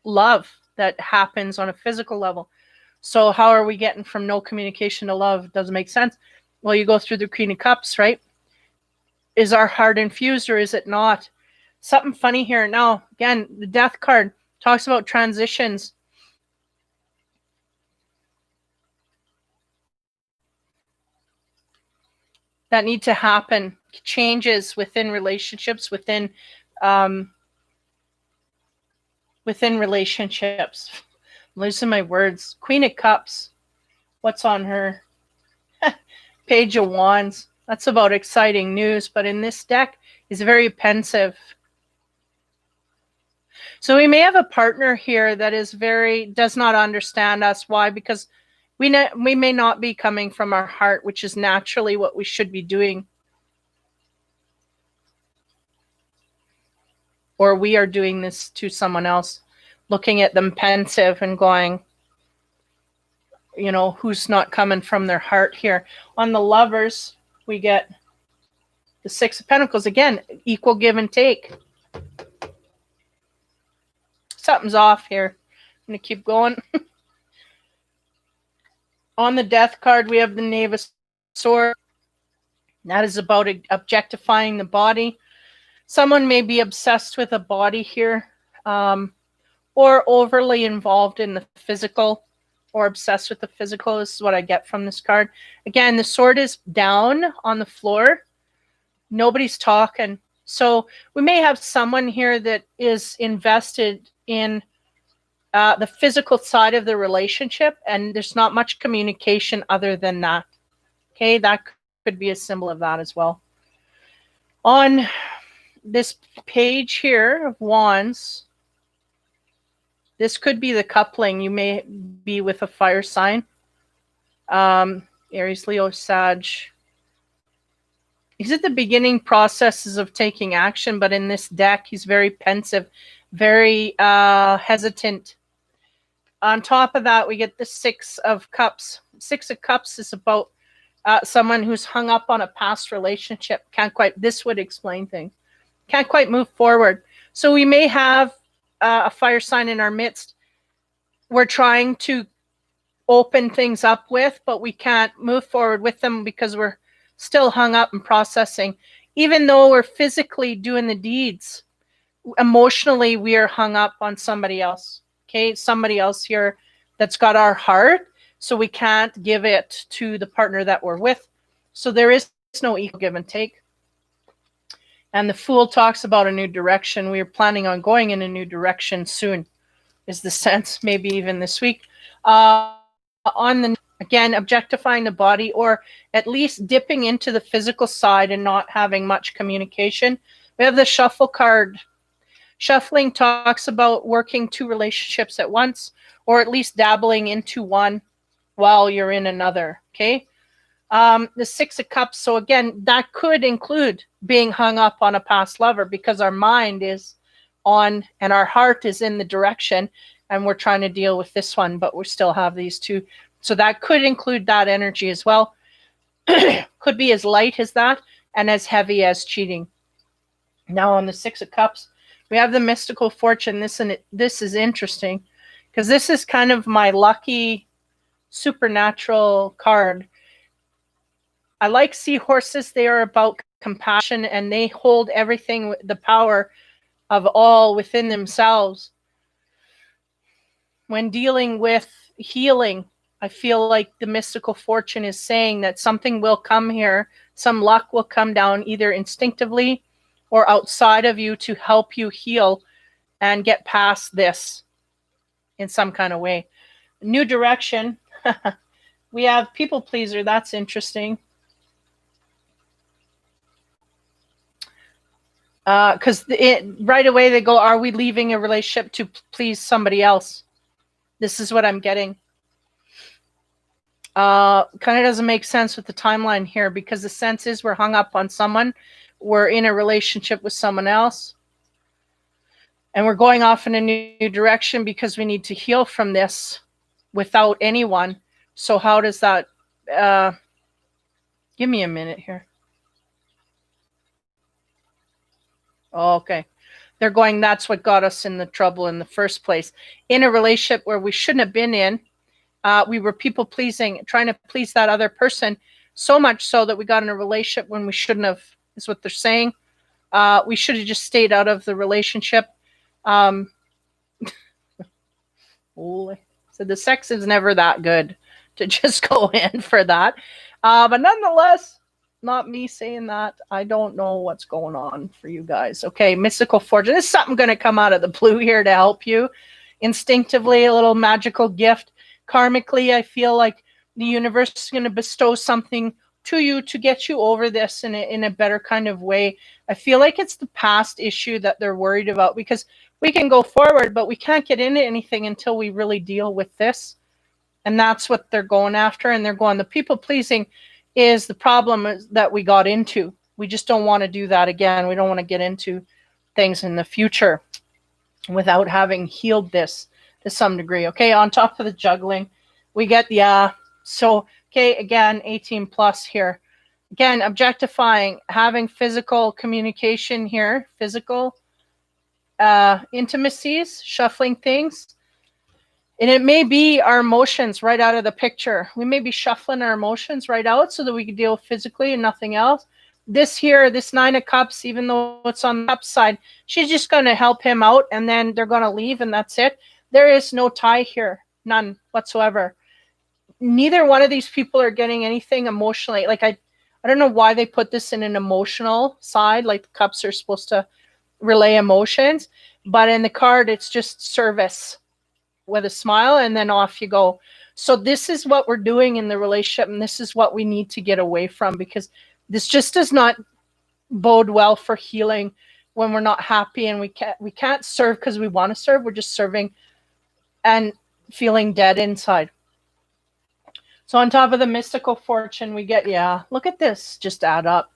love that happens on a physical level. So how are we getting from no communication to love? Doesn't make sense. Well, you go through the Queen of Cups, right? Is our heart infused or is it not? Something funny here. Now, again, the Death card talks about transitions. That need to happen. Changes within relationships, within relationships. I'm losing my words. Queen of Cups. What's on her? Page of Wands. That's about exciting news, but in this deck is very pensive. So we may have a partner here that is does not understand us. Why? Because we may not be coming from our heart, which is naturally what we should be doing. Or we are doing this to someone else, looking at them pensive and going, you know, who's not coming from their heart here. On the lovers, we get the 6 of Pentacles. Again, equal give and take. Something's off here. I'm going to keep going. On the Death card, we have the Knave of Swords. That is about objectifying the body. Someone may be obsessed with a body here, or overly involved in the physical, or obsessed with the physical. This is what I get from this card. Again, the sword is down on the floor. Nobody's talking. So we may have someone here that is invested in the physical side of the relationship, and there's not much communication other than that. Okay, that could be a symbol of that as well. On this page here of Wands, this could be the coupling. You may be with a fire sign. Aries, Leo, Sag. He's at the beginning processes of taking action, but in this deck, he's very pensive, very hesitant. On top of that, we get the 6 of Cups. 6 of Cups is about someone who's hung up on a past relationship. This would explain things. Can't quite move forward. So we may have a fire sign in our midst. We're trying to open things up with, but we can't move forward with them because we're still hung up and processing. Even though we're physically doing the deeds, emotionally we are hung up on somebody else. Okay, somebody else here that's got our heart, so we can't give it to the partner that we're with. So there is no equal give and take. And the Fool talks about a new direction. We are planning on going in a new direction soon, is the sense, maybe even this week. Again, objectifying the body, or at least dipping into the physical side and not having much communication. We have the Shuffle card. Shuffling talks about working 2 relationships at once, or at least dabbling into one while you're in another. Okay. The 6 of Cups. So again, that could include being hung up on a past lover because our mind is on and our heart is in the direction, and we're trying to deal with this one, but we still have these 2. So that could include that energy as well. Could be as light as that and as heavy as cheating. Now on the 6 of Cups, we have the Mystical Fortune. This is interesting because this is kind of my lucky supernatural card. I like seahorses. They are about compassion, and they hold everything, the power of all within themselves. When dealing with healing, I feel like the mystical fortune is saying that something will come here. Some luck will come down either instinctively or outside of you to help you heal and get past this in some kind of way. New direction. We have people pleaser. That's interesting. Because right away they go, are we leaving a relationship to please somebody else? This is what I'm getting. Kind of doesn't make sense with the timeline here, because the sense is we're hung up on someone. We're in a relationship with someone else. And we're going off in a new direction because we need to heal from this without anyone. So how does that... give me a minute here. Oh, okay. They're going, that's what got us in the trouble in the first place. In a relationship where we shouldn't have been in. We were people pleasing, trying to please that other person, so much so that we got in a relationship when we shouldn't have, is what they're saying. We should have just stayed out of the relationship. So the sex is never that good to just go in for that. But nonetheless, not me saying that. I don't know what's going on for you guys. Okay, mystical fortune. There's something going to come out of the blue here to help you. Instinctively, a little magical gift. Karmically, I feel like the universe is going to bestow something to you to get you over this in a better kind of way. I feel like it's the past issue that they're worried about, because we can go forward, but we can't get into anything until we really deal with this. And that's what they're going after. And they're going, the people pleasing is the problem that we got into. We just don't want to do that again. We don't want to get into things in the future without having healed this to some degree. Okay, on top of the juggling, we get so, okay, again, 18 plus here. Again, objectifying, having physical communication here, physical intimacies, shuffling things. And it may be our emotions right out of the picture. We may be shuffling our emotions right out so that we can deal physically and nothing else. This here, this 9 of Cups, even though it's on the upside, she's just going to help him out, and then they're going to leave, and that's it. There is no tie here, none whatsoever. Neither one of these people are getting anything emotionally. Like, I don't know why they put this in an emotional side, like the cups are supposed to relay emotions, but in the card, it's just service with a smile, and then off you go. So this is what we're doing in the relationship, and this is what we need to get away from, because this just does not bode well for healing when we're not happy, and we can't serve because we want to serve. We're just serving and feeling dead inside. So on top of the mystical fortune, we get, look at this, just add up.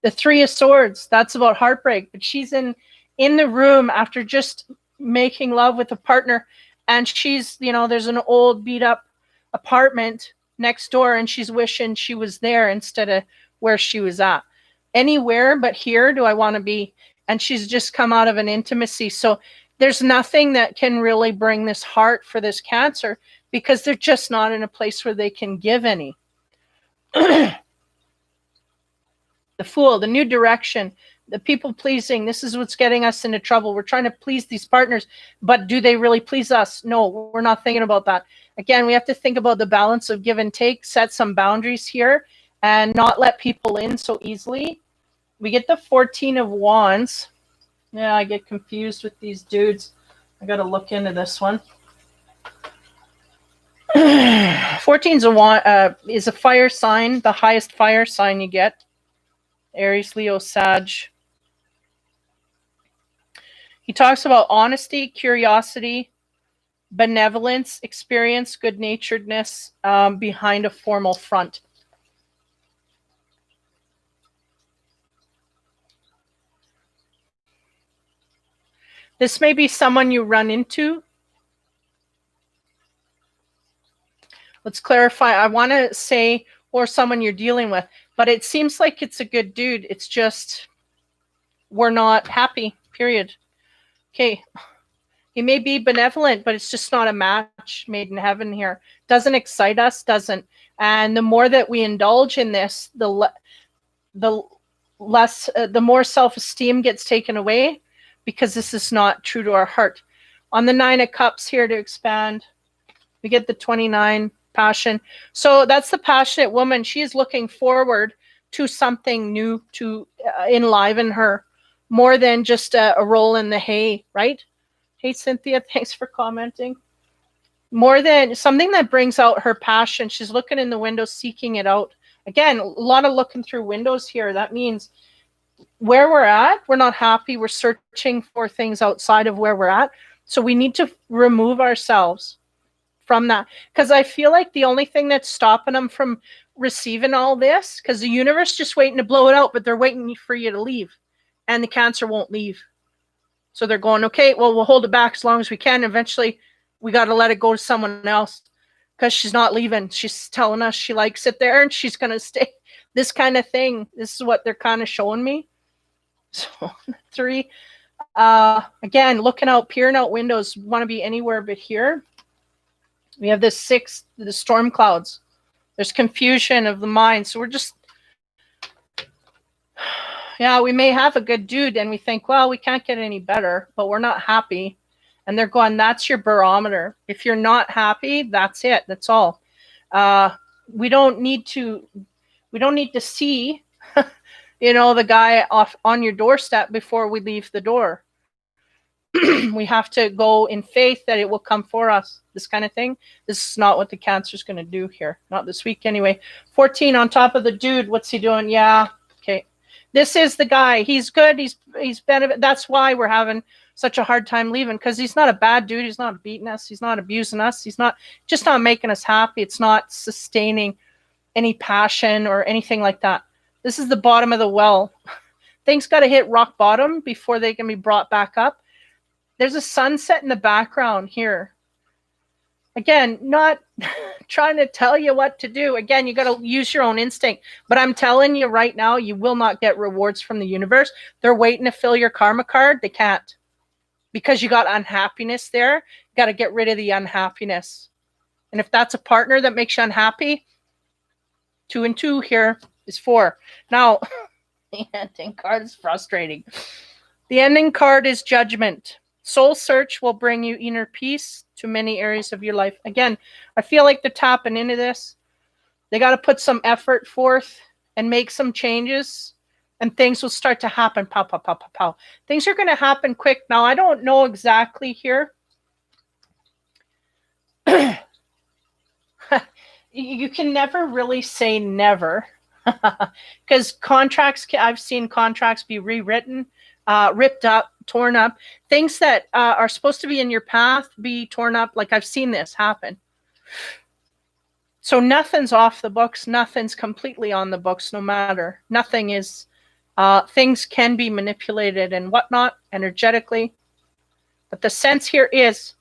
The 3 of Swords, that's about heartbreak, but she's in the room after just making love with a partner, and she's, there's an old beat up apartment next door, and she's wishing she was there instead of where she was at. Anywhere but here do I want to be. And she's just come out of an intimacy. So there's nothing that can really bring this heart for this Cancer, because they're just not in a place where they can give any. The Fool, the new direction, the people pleasing. This is what's getting us into trouble. We're trying to please these partners, but do they really please us? No, we're not thinking about that. Again, we have to think about the balance of give and take, set some boundaries here, and not let people in so easily. We get the 14 of Wands. Yeah, I get confused with these dudes. I got to look into this one. 14's is a fire sign, the highest fire sign you get. Aries, Leo, Sag. He talks about honesty, curiosity, benevolence, experience, good-naturedness behind a formal front. This may be someone you run into. Let's clarify. I want to say, or someone you're dealing with, but it seems like it's a good dude. It's just, we're not happy, period. Okay. He may be benevolent, but it's just not a match made in heaven here. Doesn't excite us, doesn't. And the more that we indulge in this, the more self-esteem gets taken away, because this is not true to our heart. On the 9 of Cups here to expand, we get the 29 passion. So that's the passionate woman. She is looking forward to something new to enliven her more than just a roll in the hay, right? Hey, Cynthia, thanks for commenting. More than something that brings out her passion. She's looking in the window, seeking it out. Again, a lot of looking through windows here. That means where we're at, we're not happy. We're searching for things outside of where we're at. So we need to remove ourselves from that. Because I feel like the only thing that's stopping them from receiving all this, because the universe just waiting to blow it out, but they're waiting for you to leave. And the Cancer won't leave. So they're going, okay, well, we'll hold it back as long as we can. Eventually, we got to let it go to someone else because she's not leaving. She's telling us she likes it there and she's going to stay. This kind of thing. This is what they're kind of showing me. So 3, again, looking out, peering out windows, want to be anywhere but here. We have this 6, the storm clouds. There's confusion of the mind. So we're just, yeah, we may have a good dude and we think, well, we can't get any better, but we're not happy. And they're going, that's your barometer. If you're not happy, that's it. That's all. We don't need to see, the guy off on your doorstep before we leave the door. We have to go in faith that it will come for us. This kind of thing. This is not what the Cancer's going to do here. Not this week anyway. 14 on top of the dude. What's he doing? Yeah. Okay. This is the guy. He's good. He's benefit. That's why we're having such a hard time leaving, because he's not a bad dude. He's not beating us. He's not abusing us. He's not making us happy. It's not sustaining any passion or anything like that. This is the bottom of the well. Things got to hit rock bottom before they can be brought back up. There's a sunset in the background here. Again, not trying to tell you what to do. Again, you got to use your own instinct. But I'm telling you right now, you will not get rewards from the universe. They're waiting to fill your karma card. They can't. Because you got unhappiness there. You got to get rid of the unhappiness. And if that's a partner that makes you unhappy, 2 and 2 here is 4. Now, the ending card is frustrating. The ending card is Judgment. Soul search will bring you inner peace to many areas of your life. Again, I feel like they're tapping into this. They got to put some effort forth and make some changes, and things will start to happen. Pow, pow, pow, pow, pow. Things are going to happen quick. Now, I don't know exactly here. You can never really say never, because I've seen contracts be rewritten, ripped up, torn up. Things that are supposed to be in your path be torn up. Like I've seen this happen. So nothing's off the books. Nothing's completely on the books, no matter. Nothing is. Things can be manipulated and whatnot energetically. But the sense here is,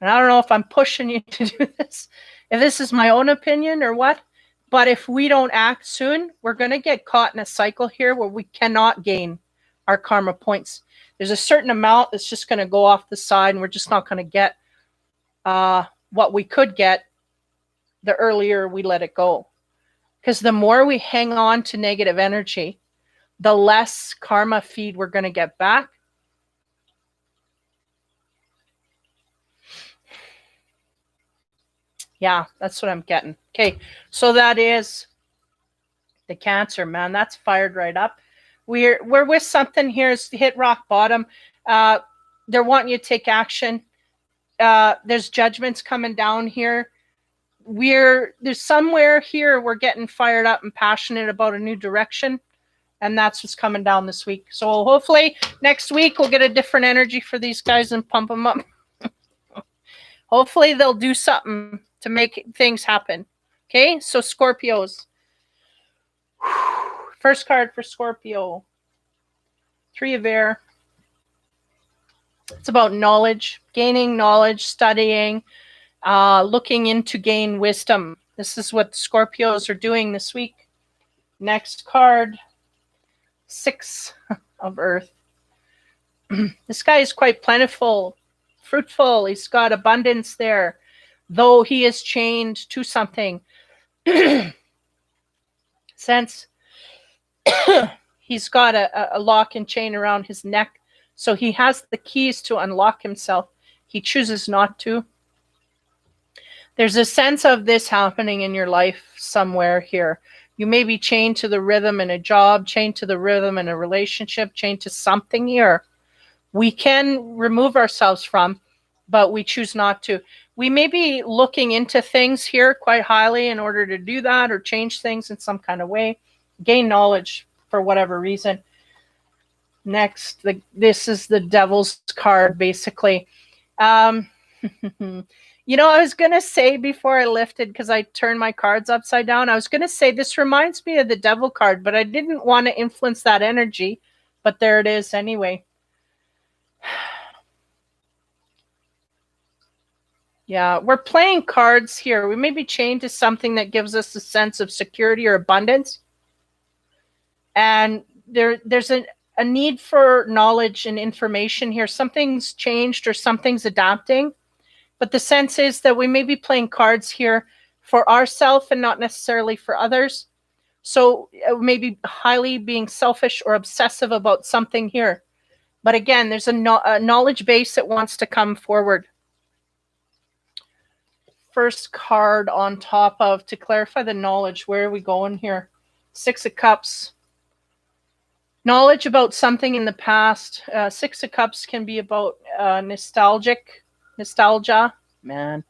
and I don't know if I'm pushing you to do this, if this is my own opinion or what, but if we don't act soon, we're going to get caught in a cycle here where we cannot gain our karma points. There's a certain amount that's just going to go off the side, and we're just not going to get what we could get the earlier we let it go. Because the more we hang on to negative energy, the less karma feed we're going to get back. Yeah, that's what I'm getting. Okay, so that is the Cancer, man. That's fired right up. We're with something here. It's hit rock bottom. They're wanting you to take action. There's judgments coming down here. There's somewhere here we're getting fired up and passionate about a new direction, and that's what's coming down this week. So hopefully next week we'll get a different energy for these guys and pump them up. Hopefully they'll do something to make things happen. Okay, so Scorpios. First card for Scorpio. 3 of Air. It's about knowledge, gaining knowledge, studying, looking into gain wisdom. This is what Scorpios are doing this week. Next card, 6 of Earth. This guy is quite plentiful, fruitful. He's got abundance there, though he is chained to something. Since he's got a lock and chain around his neck, so he has the keys to unlock himself. He chooses not to. There's a sense of this happening in your life somewhere here. You may be chained to the rhythm in a job, chained to the rhythm in a relationship, chained to something here. We can remove ourselves from, but we choose not to. We may be looking into things here quite highly in order to do that or change things in some kind of way, gain knowledge for whatever reason. Next, this is the Devil's card, basically. You know, I was going to say before I lifted, because I turned my cards upside down, I was going to say this reminds me of the Devil card, but I didn't want to influence that energy. But there it is anyway. Yeah, we're playing cards here. We may be chained to something that gives us a sense of security or abundance. And there's a need for knowledge and information here. Something's changed or something's adapting. But the sense is that we may be playing cards here for ourselves and not necessarily for others. So maybe highly being selfish or obsessive about something here. But again, there's a knowledge base that wants to come forward. First card on top of, to clarify the knowledge, where are we going here? Six of Cups. Knowledge about something in the past. Six of Cups can be about nostalgia, man.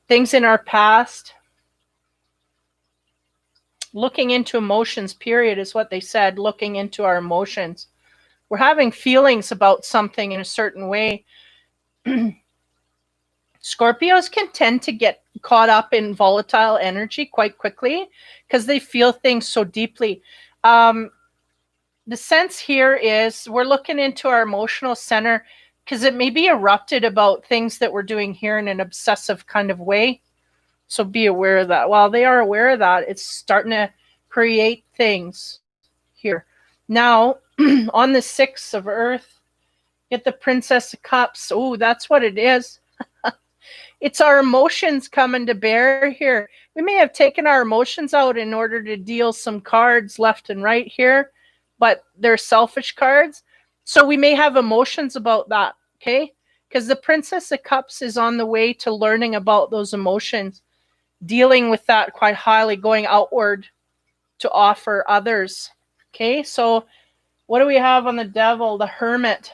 Things in our past. Looking into emotions, period, is what they said. Looking into our emotions. We're having feelings about something in a certain way. Scorpios can tend to get caught up in volatile energy quite quickly because they feel things so deeply. The sense here is we're looking into our emotional center because it may be erupted about things that we're doing here in an obsessive kind of way. So be aware of that. While they are aware of that, it's starting to create things here. Now, on the Six of Earth, get the Princess of Cups. Oh, that's what it is. It's our emotions coming to bear here. We may have taken our emotions out in order to deal some cards left and right here, but they're selfish cards. So we may have emotions about that, okay? Because the Princess of Cups is on the way to learning about those emotions, dealing with that quite highly, going outward to offer others, okay? So what do we have on the Devil? The Hermit.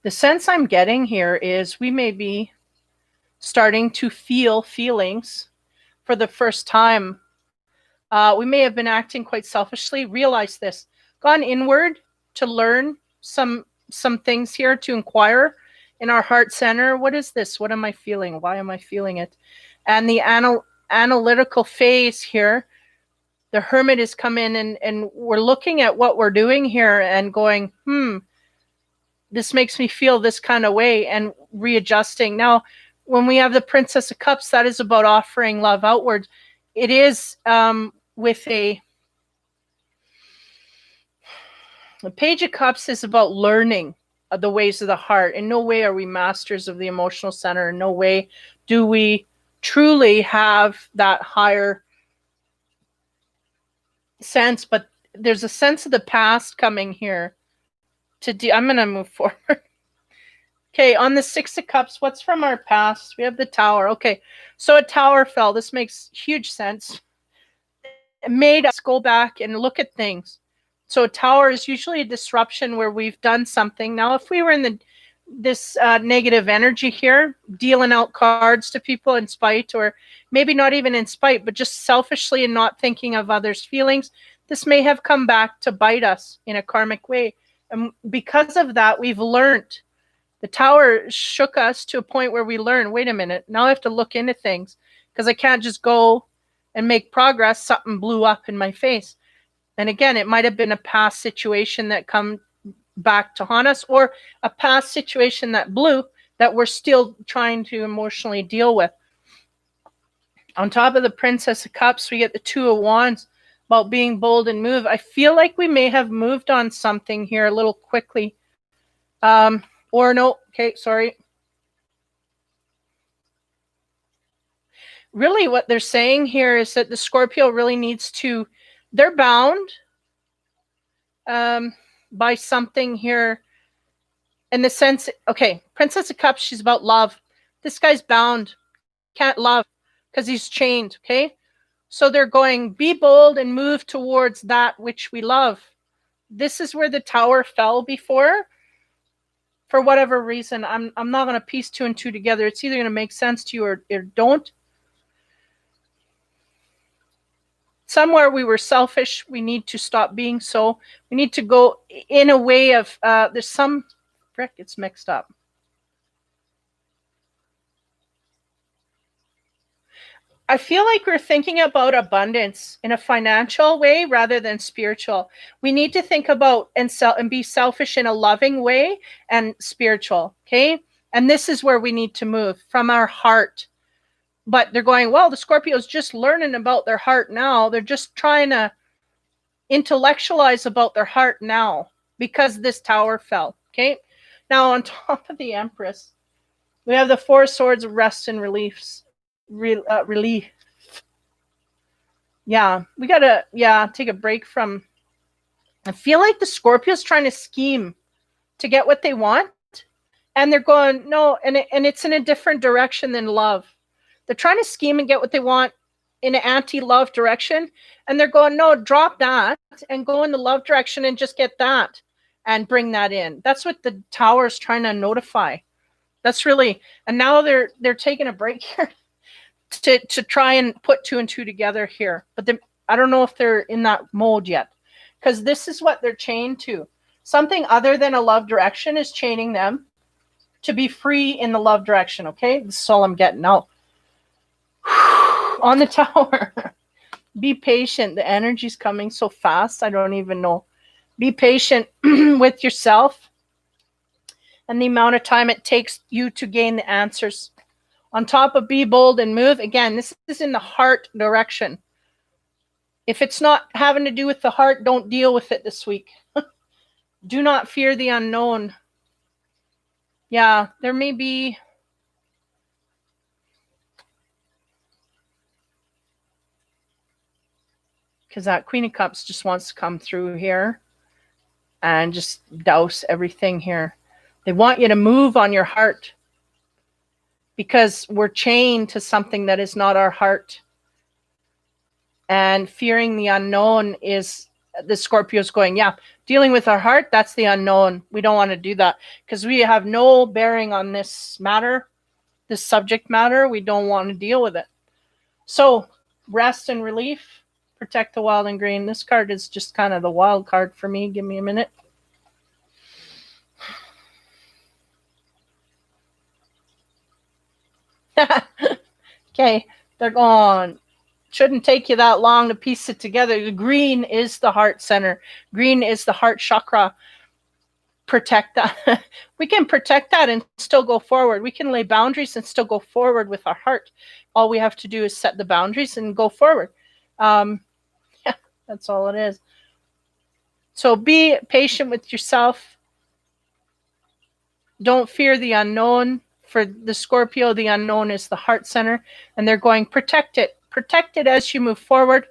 The sense I'm getting here is we may be starting to feel feelings for the first time. We may have been acting quite selfishly. Realize this. Gone inward to learn some things here, to inquire in our heart center. What is this? What am I feeling? Why am I feeling it? And the analytical phase here, the Hermit has come in and we're looking at what we're doing here and going, this makes me feel this kind of way, and readjusting. Now, when we have the Princess of Cups, that is about offering love outward. It is with the Page of Cups is about learning the ways of the heart. In no way are we masters of the emotional center. In no way do we truly have that higher sense, but there's a sense of the past coming here. I'm going to move forward. Okay, on the Six of Cups, what's from our past? We have the Tower. Okay, so a tower fell. This makes huge sense. It made us go back and look at things. So a tower is usually a disruption where we've done something. Now, if we were in this negative energy here, dealing out cards to people in spite, or maybe not even in spite, but just selfishly and not thinking of others' feelings, this may have come back to bite us in a karmic way. And because of that, we've learned. The Tower shook us to a point where we learn, wait a minute, now I have to look into things because I can't just go and make progress. Something blew up in my face. And again, it might have been a past situation that come back to haunt us, or a past situation that blew that we're still trying to emotionally deal with. On top of the Princess of Cups, we get the Two of Wands, about being bold and move. I feel like we may have moved on something here a little quickly. Or no, okay, sorry. Really what they're saying here is that the Scorpio really needs to, they're bound by something here in the sense, okay, Princess of Cups, she's about love. This guy's bound, can't love because he's chained, okay? So they're going, be bold and move towards that which we love. This is where the Tower fell before. For whatever reason, I'm not going to piece 2 and 2 together. It's either going to make sense to you or don't. Somewhere we were selfish. We need to stop being so. We need to go in a way of, there's some, frick, it's mixed up. I feel like we're thinking about abundance in a financial way rather than spiritual. We need to think about and be selfish in a loving way and spiritual, okay? And this is where we need to move from our heart. But they're going, well, the Scorpio's just learning about their heart now. They're just trying to intellectualize about their heart now because this Tower fell, okay? Now, on top of the Empress, we have the 4 Swords of rest and relief. Yeah, we gotta take a break from. I feel like the Scorpio's trying to scheme to get what they want, and they're going no, and it's in a different direction than love. They're trying to scheme and get what they want in an anti-love direction, and they're going no, drop that and go in the love direction and just get that and bring that in. That's what the Tower's trying to notify. That's really, and now they're taking a break here to try and put 2 and 2 together here. But I don't know if they're in that mode yet, because this is what they're chained to. Something other than a love direction is chaining them to be free in the love direction, okay? This is all I'm getting out. On the Tower, be patient. The energy's coming so fast, I don't even know. Be patient with yourself and the amount of time it takes you to gain the answers. On top of be bold and move, again, this is in the heart direction. If it's not having to do with the heart, don't deal with it this week. Do not fear the unknown. Yeah, there may be. Because that Queen of Cups just wants to come through here and just douse everything here. They want you to move on your heart, because we're chained to something that is not our heart. And fearing the unknown is, the Scorpio's going, yeah, dealing with our heart, that's the unknown. We don't want to do that because we have no bearing on this matter, this subject matter. We don't want to deal with it. So rest and relief, protect the wild and green. This card is just kind of the wild card for me. Give me a minute. Okay, they're gone. Shouldn't take you that long to piece it together. The green is the heart center. Green is the heart chakra. Protect that. We can protect that and still go forward. We can lay boundaries and still go forward with our heart. All we have to do is set the boundaries and go forward. Yeah, that's all it is. So be patient with yourself. Don't fear the unknown. For the Scorpio, the unknown is the heart center, and they're going, protect it as you move forward,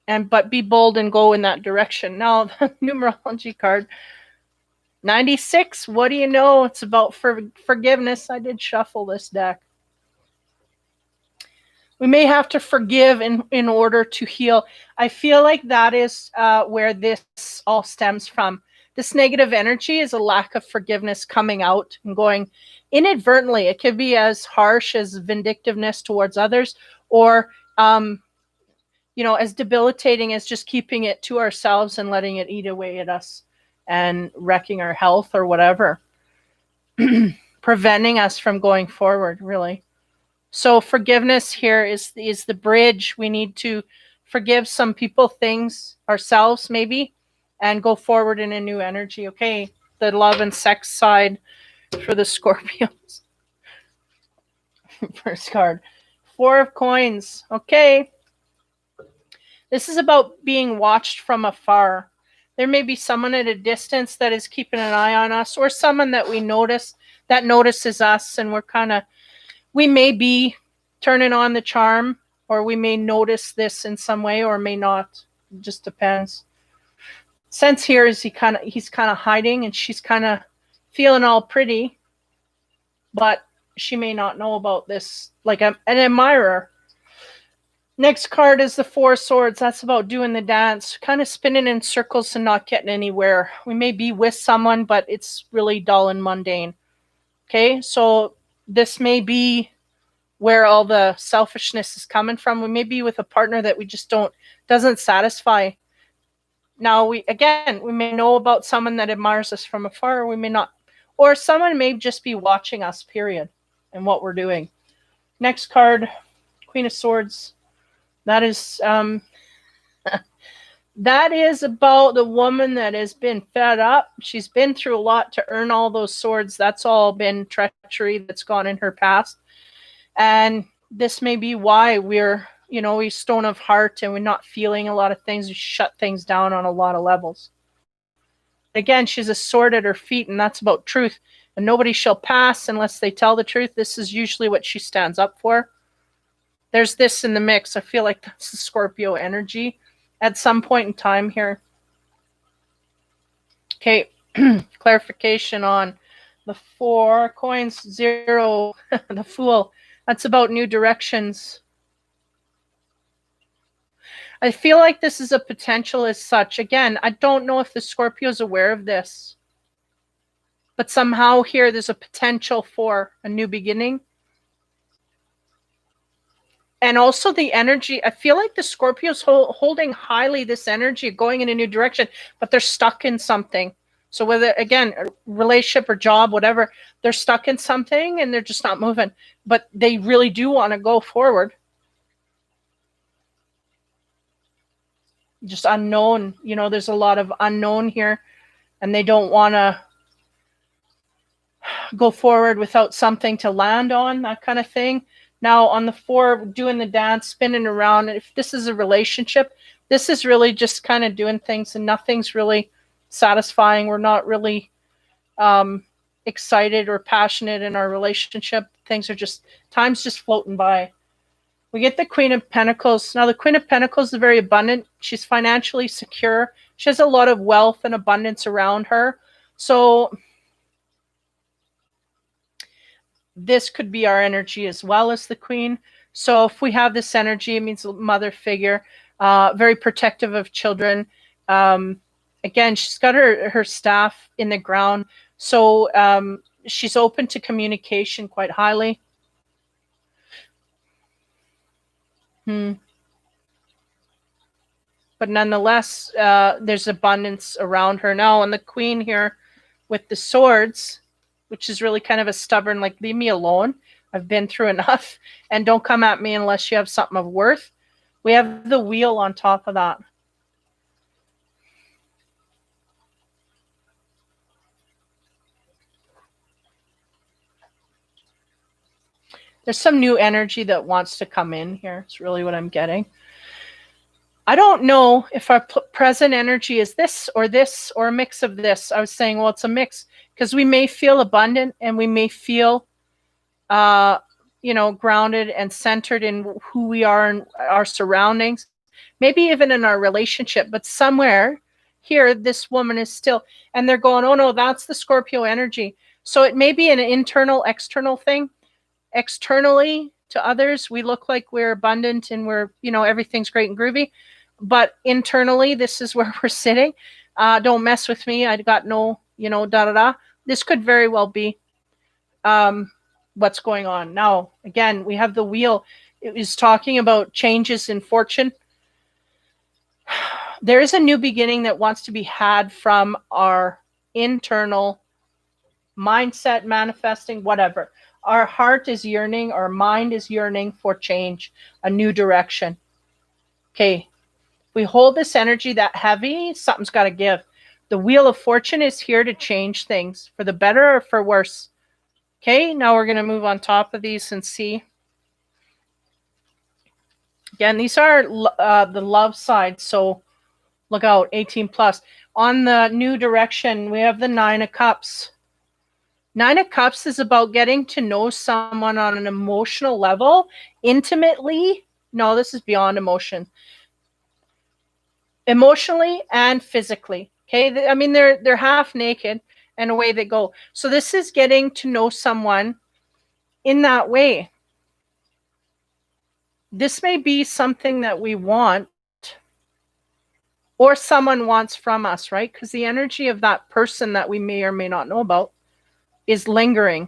but be bold and go in that direction. Now, the numerology card 96. What do you know? It's about forgiveness. I did shuffle this deck. We may have to forgive in order to heal. I feel like that is where this all stems from. This negative energy is a lack of forgiveness coming out and going inadvertently. It could be as harsh as vindictiveness towards others, or as debilitating as just keeping it to ourselves and letting it eat away at us and wrecking our health or whatever, preventing us from going forward, really. So forgiveness here is the bridge. We need to forgive some people, things, ourselves maybe, and go forward in a new energy. Okay, the love and sex side for the Scorpios. First card, 4 of coins. Okay, this is about being watched from afar. There may be someone at a distance that is keeping an eye on us, or someone that we notice that notices us, and we may be turning on the charm, or we may notice this in some way or may not. It just depends. Sense here is he's kind of hiding, and she's kind of feeling all pretty, but she may not know about this, like an admirer. Next card is the Four of Swords. That's about doing the dance, kind of spinning in circles and not getting anywhere. We may be with someone, but it's really dull and mundane. Okay, so this may be where all the selfishness is coming from. We may be with a partner that we just doesn't satisfy. Now, we may know about someone that admires us from afar, or we may not. Or someone may just be watching us, period, and what we're doing. Next card, Queen of Swords. That is that is about the woman that has been fed up. She's been through a lot to earn all those swords. That's all been treachery that's gone in her past. And this may be why we're, we stone of heart and we're not feeling a lot of things. We shut things down on a lot of levels. Again, she's a sword at her feet, and that's about truth. And nobody shall pass unless they tell the truth. This is usually what she stands up for. There's this in the mix. I feel like that's the Scorpio energy at some point in time here. Okay, clarification on the 4 coins, 0, the Fool. That's about new directions. I feel like this is a potential as such. Again, I don't know if the Scorpio is aware of this, but somehow here there's a potential for a new beginning. And also the energy, I feel like the Scorpio's holding highly this energy, going in a new direction, but they're stuck in something. So whether, again, a relationship or job, whatever, they're stuck in something and they're just not moving. But they really do want to go forward. Just unknown. There's a lot of unknown here. And they don't want to go forward without something to land on, that kind of thing. Now, on the 4, doing the dance, spinning around, if this is a relationship, this is really just kind of doing things and nothing's really satisfying. We're not really excited or passionate in our relationship. Things are time's just floating by. We get the Queen of Pentacles. Now, the Queen of Pentacles is very abundant. She's financially secure. She has a lot of wealth and abundance around her. So this could be our energy as well as the Queen. So if we have this energy, it means a mother figure, very protective of children. Again, she's got her staff in the ground. So she's open to communication quite highly. But nonetheless, there's abundance around her. Now, on the Queen here with the swords, which is really kind of a stubborn, like, leave me alone. I've been through enough, and don't come at me unless you have something of worth. We have the Wheel on top of that. There's some new energy that wants to come in here. It's really what I'm getting. I don't know if our present energy is this or a mix of this. I was saying, well, it's a mix, because we may feel abundant and we may feel, grounded and centered in who we are and our surroundings, maybe even in our relationship. But somewhere here, this woman is still, and they're going, oh no, that's the Scorpio energy. So it may be an internal, external thing. Externally to others, we look like we're abundant and we're, everything's great and groovy. But internally, this is where we're sitting. Don't mess with me. I got no, da-da-da. This could very well be what's going on. Now, again, we have the Wheel. It is talking about changes in fortune. There is a new beginning that wants to be had from our internal mindset, manifesting, whatever. Our heart is yearning, our mind is yearning for change, a new direction. Okay. We hold this energy that heavy, something's got to give. The Wheel of Fortune is here to change things for the better or for worse. Okay, now we're going to move on top of these and see. Again, these are the love side, so look out, 18 plus. On the new direction, we have the 9 of Cups. 9 of Cups is about getting to know someone on an emotional level, intimately. No, this is beyond emotion. Emotionally and physically. Okay, I mean, they're half naked, and away they go. So this is getting to know someone in that way. This may be something that we want, or someone wants from us, right? Because the energy of that person that we may or may not know about is lingering.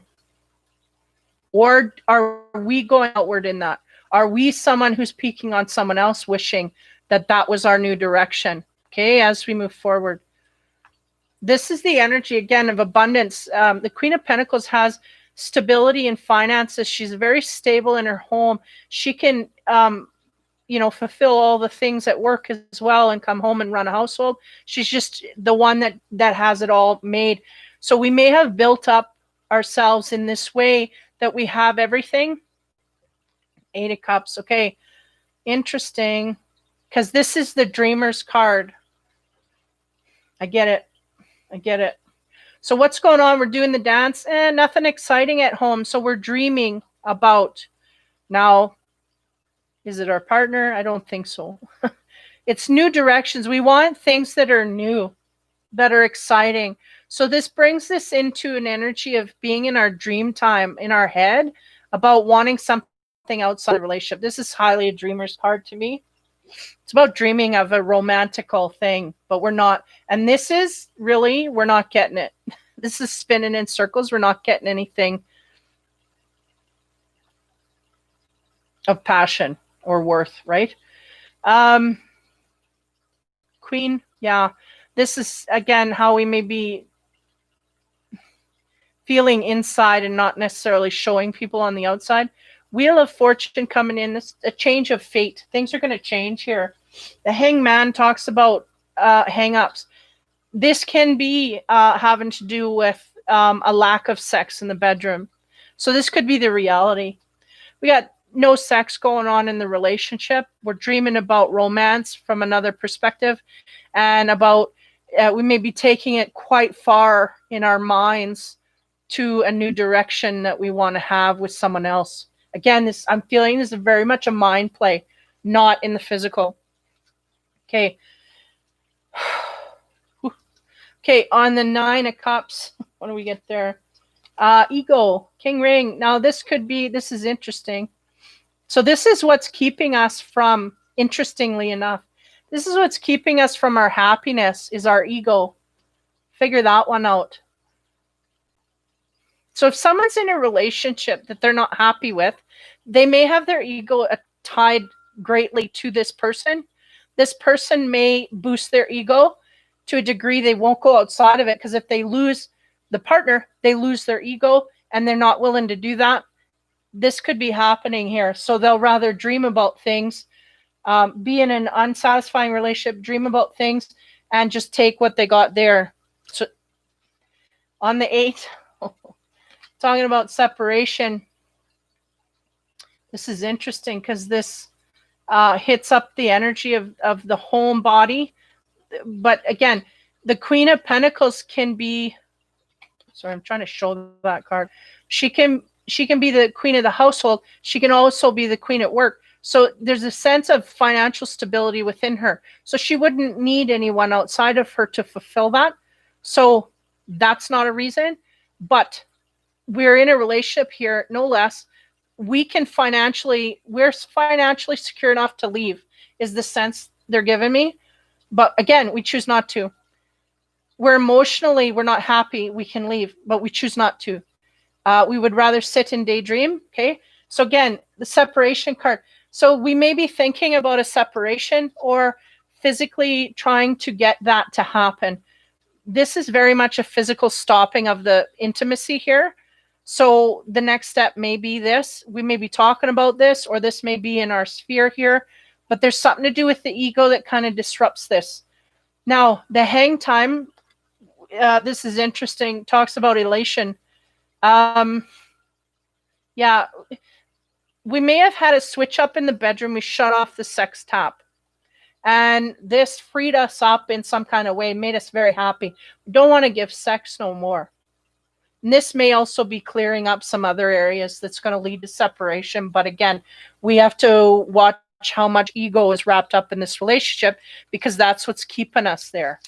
Or are we going outward in that? Are we someone who's peeking on someone else, wishing that that was our new direction? Okay, as we move forward. This is the energy, again, of abundance. The Queen of Pentacles has stability in finances. She's very stable in her home. She can, fulfill all the things at work as well and come home and run a household. She's just the one that has it all made. So we may have built up ourselves in this way that we have everything. 8 of Cups. Okay, interesting, because this is the Dreamer's card. I get it. So what's going on? We're doing the dance, and nothing exciting at home. So we're dreaming about. Now, is it our partner? I don't think so. It's new directions. We want things that are new, that are exciting. So this brings this into an energy of being in our dream time, in our head, about wanting something outside the relationship. This is highly a dreamer's card to me. It's about dreaming of a romantical thing, but we're not. And this is really, we're not getting it. This is spinning in circles. We're not getting anything of passion or worth, right? Queen, yeah. This is, again, how we may be feeling inside and not necessarily showing people on the outside. Wheel of Fortune coming in, this a change of fate. Things are going to change here. The Hangman talks about hang-ups. This can be having to do with a lack of sex in the bedroom. So this could be the reality. We got no sex going on in the relationship. We're dreaming about romance from another perspective, and about we may be taking it quite far in our minds to a new direction that we want to have with someone else. Again, this, I'm feeling, is very much a mind play, not in the physical. Okay. Okay, on the 9 of Cups, what do we get there? Ego, King Ring. Now this could be, this is interesting. So this is what's keeping us from, interestingly enough, this is what's keeping us from our happiness, is our ego. Figure that one out. So if someone's in a relationship that they're not happy with, they may have their ego tied greatly to this person. This person may boost their ego to a degree they won't go outside of it, because if they lose the partner, they lose their ego, and they're not willing to do that. This could be happening here. So they'll rather dream about things, be in an unsatisfying relationship, dream about things, and just take what they got there. So on the 8, talking about separation. This is interesting because this hits up the energy of the home body. But again, the Queen of Pentacles can be, sorry, I'm trying to show that card. She can be the queen of the household. She can also be the queen at work. So there's a sense of financial stability within her. So she wouldn't need anyone outside of her to fulfill that. So that's not a reason. But we're in a relationship here, no less. We're financially secure enough to leave, is the sense they're giving me. But again, we choose not to. We're not happy, we can leave, but we choose not to. We would rather sit and daydream. Okay. So again, the separation card. So we may be thinking about a separation, or physically trying to get that to happen. This is very much a physical stopping of the intimacy here. So the next step may be this. We may be talking about this, or this may be in our sphere here, but there's something to do with the ego that kind of disrupts this. Now, the hang time, this is interesting, talks about elation. Yeah, we may have had a switch up in the bedroom. We shut off the sex tap, and this freed us up in some kind of way, made us very happy. We don't want to give sex no more. And this may also be clearing up some other areas that's going to lead to separation. But again, we have to watch how much ego is wrapped up in this relationship, because that's what's keeping us there.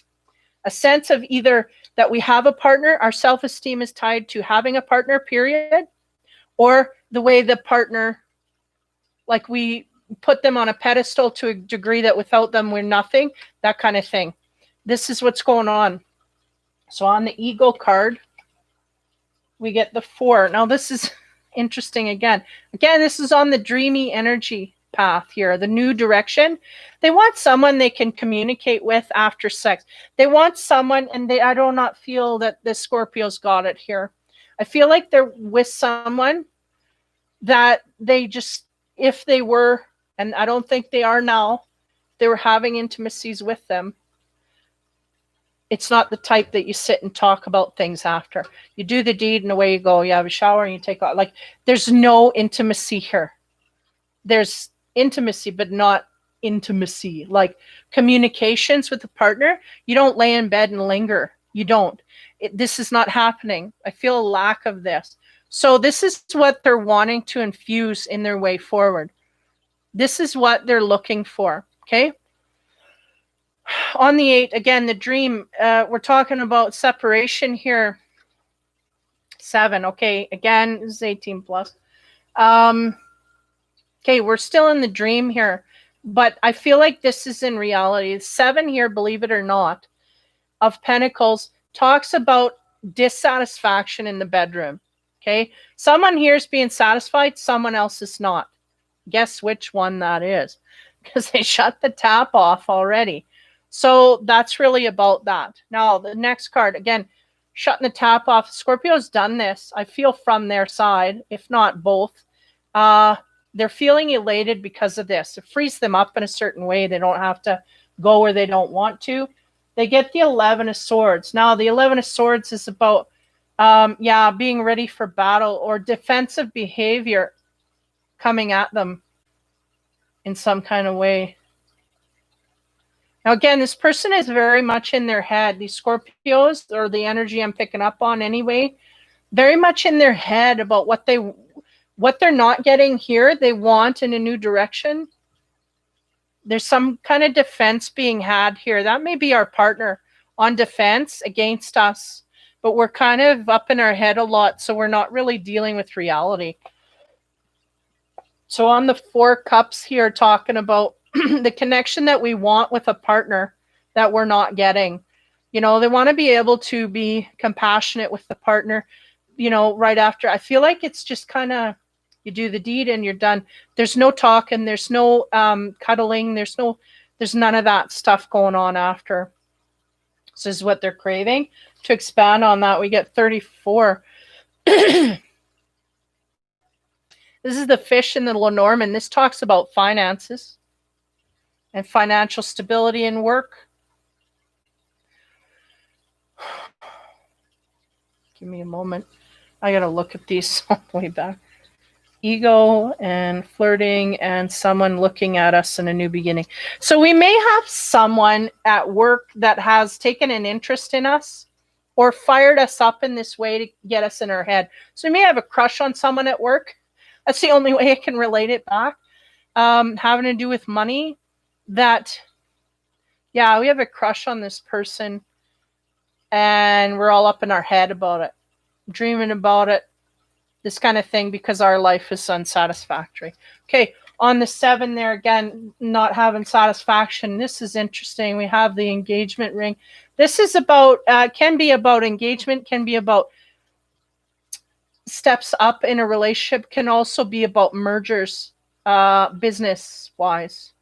A sense of either that we have a partner, our self-esteem is tied to having a partner, period, or the way the partner, like we put them on a pedestal to a degree that without them we're nothing, that kind of thing. This is what's going on. So on the ego card, we get the 4. Now this is interesting again. Again, this is on the dreamy energy path here, the new direction. They want someone they can communicate with after sex. They want someone, and I do not feel that the Scorpio's got it here. I feel like they're with someone that they just, if they were, and I don't think they are now, they were having intimacies with them. It's not the type that you sit and talk about things after. You do the deed and away you go. You have a shower and you take off. Like, there's no intimacy here. There's intimacy, but not intimacy. Like communications with a partner, you don't lay in bed and linger. You don't. This is not happening. I feel a lack of this. So this is what they're wanting to infuse in their way forward. This is what they're looking for. Okay. On the 8, again, the dream, we're talking about separation here. 7. Okay. Again, this is 18 plus. Okay. We're still in the dream here, but I feel like this is in reality. 7 here, believe it or not, of Pentacles talks about dissatisfaction in the bedroom. Okay. Someone here is being satisfied. Someone else is not. Guess which one that is, because they shut the tap off already. So that's really about that. Now, the next card, again, shutting the tap off. Scorpio's done this, I feel, from their side, if not both. They're feeling elated because of this. It frees them up in a certain way. They don't have to go where they don't want to. They get the 11 of Swords. Now, the 11 of Swords is about, being ready for battle or defensive behavior coming at them in some kind of way. Now, again, this person is very much in their head. These Scorpios, or the energy I'm picking up on anyway, very much in their head about what they're not getting here, they want in a new direction. There's some kind of defense being had here. That may be our partner on defense against us, but we're kind of up in our head a lot, so we're not really dealing with reality. So on the 4 cups here, talking about the connection that we want with a partner that we're not getting. You know, they want to be able to be compassionate with the partner, you know, right after. I feel like it's just kind of, you do the deed and you're done. There's no talking. There's no cuddling. There's none of that stuff going on after. So this is what they're craving. To expand on that, we get 34. This is the Fish and the Lenormand. This talks about finances and financial stability in work. Give me a moment. I got to look at these all the way back. Ego and flirting and someone looking at us in a new beginning. So we may have someone at work that has taken an interest in us or fired us up in this way to get us in our head. So we may have a crush on someone at work. That's the only way I can relate it back. Having to do with money. That, yeah, we have a crush on this person and we're all up in our head about it, dreaming about it, this kind of thing, because our life is unsatisfactory. Okay, on the 7 there, again, not having satisfaction. This is interesting. We have the engagement ring. This is about, can be about engagement, can be about steps up in a relationship, can also be about mergers, business-wise.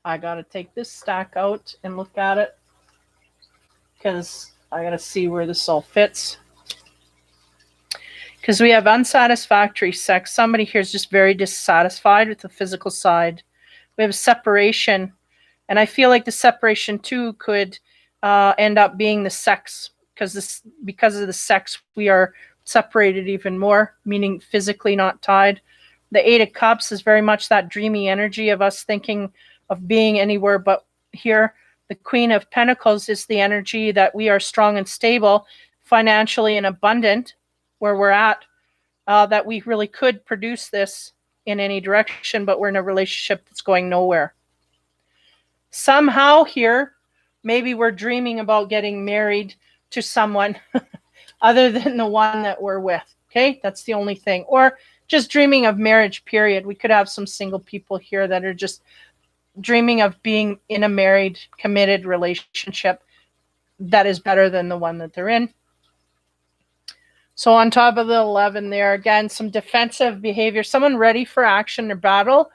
I got to take this stack out and look at it because I got to see where this all fits. Because we have unsatisfactory sex. Somebody here is just very dissatisfied with the physical side. We have separation. And I feel like the separation too could end up being the sex. Because of the sex, we are separated even more, meaning physically not tied. The 8 of Cups is very much that dreamy energy of us thinking of being anywhere but here. The Queen of Pentacles is the energy that we are strong and stable, financially and abundant where we're at, that we really could produce this in any direction, but we're in a relationship that's going nowhere. Somehow here, maybe we're dreaming about getting married to someone other than the one that we're with. Okay, that's the only thing. Or just dreaming of marriage, period. We could have some single people here that are just dreaming of being in a married, committed relationship that is better than the one that they're in. So on top of the 11 there, again, some defensive behavior, someone ready for action or battle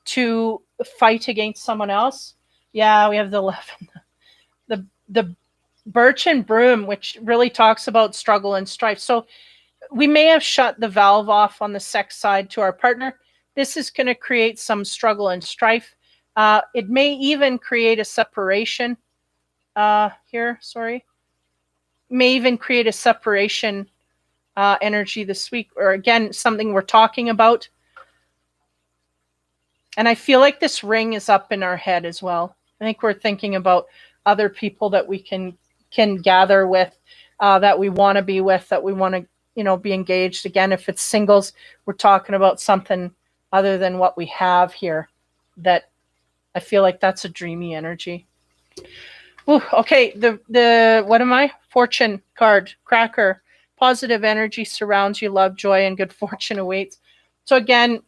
to fight against someone else. Yeah, we have the 11. The birch and broom, which really talks about struggle and strife. So we may have shut the valve off on the sex side to our partner. This is going to create some struggle and strife. It may even create a separation here, sorry. May even create a separation energy this week, or again, something we're talking about. And I feel like this ring is up in our head as well. I think we're thinking about other people that we can gather with, that we want to be with, that we want to, be engaged. Again, if it's singles, we're talking about something other than what we have here. That I feel like that's a dreamy energy. Ooh, okay, the what am I? Fortune card, cracker. Positive energy surrounds you, love, joy, and good fortune awaits. So again,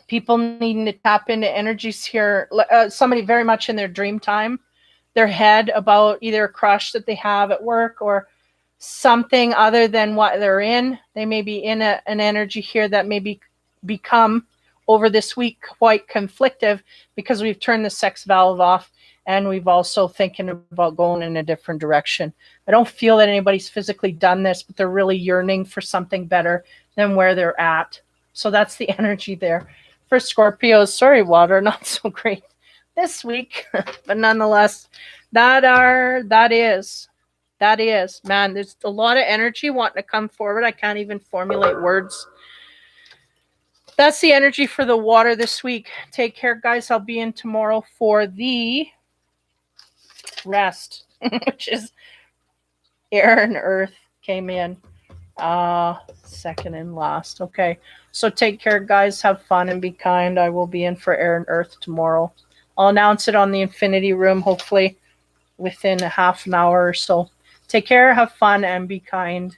people needing to tap into energies here. Somebody very much in their dream time, their head about either a crush that they have at work or something other than what they're in. They may be in an energy here that may become over this week quite conflictive because we've turned the sex valve off and we've also thinking about going in a different direction. I don't feel that anybody's physically done this, but they're really yearning for something better than where they're at. So that's the energy there. For Scorpios, sorry, water, not so great this week, but nonetheless, that is, man, there's a lot of energy wanting to come forward. I can't even formulate words. That's the energy for the water this week. Take care, guys. I'll be in tomorrow for the rest, which is air and earth came in. Second and last. Okay. So take care, guys. Have fun and be kind. I will be in for air and earth tomorrow. I'll announce it on the Infinity Room, hopefully within a half an hour or so. Take care, have fun, and be kind.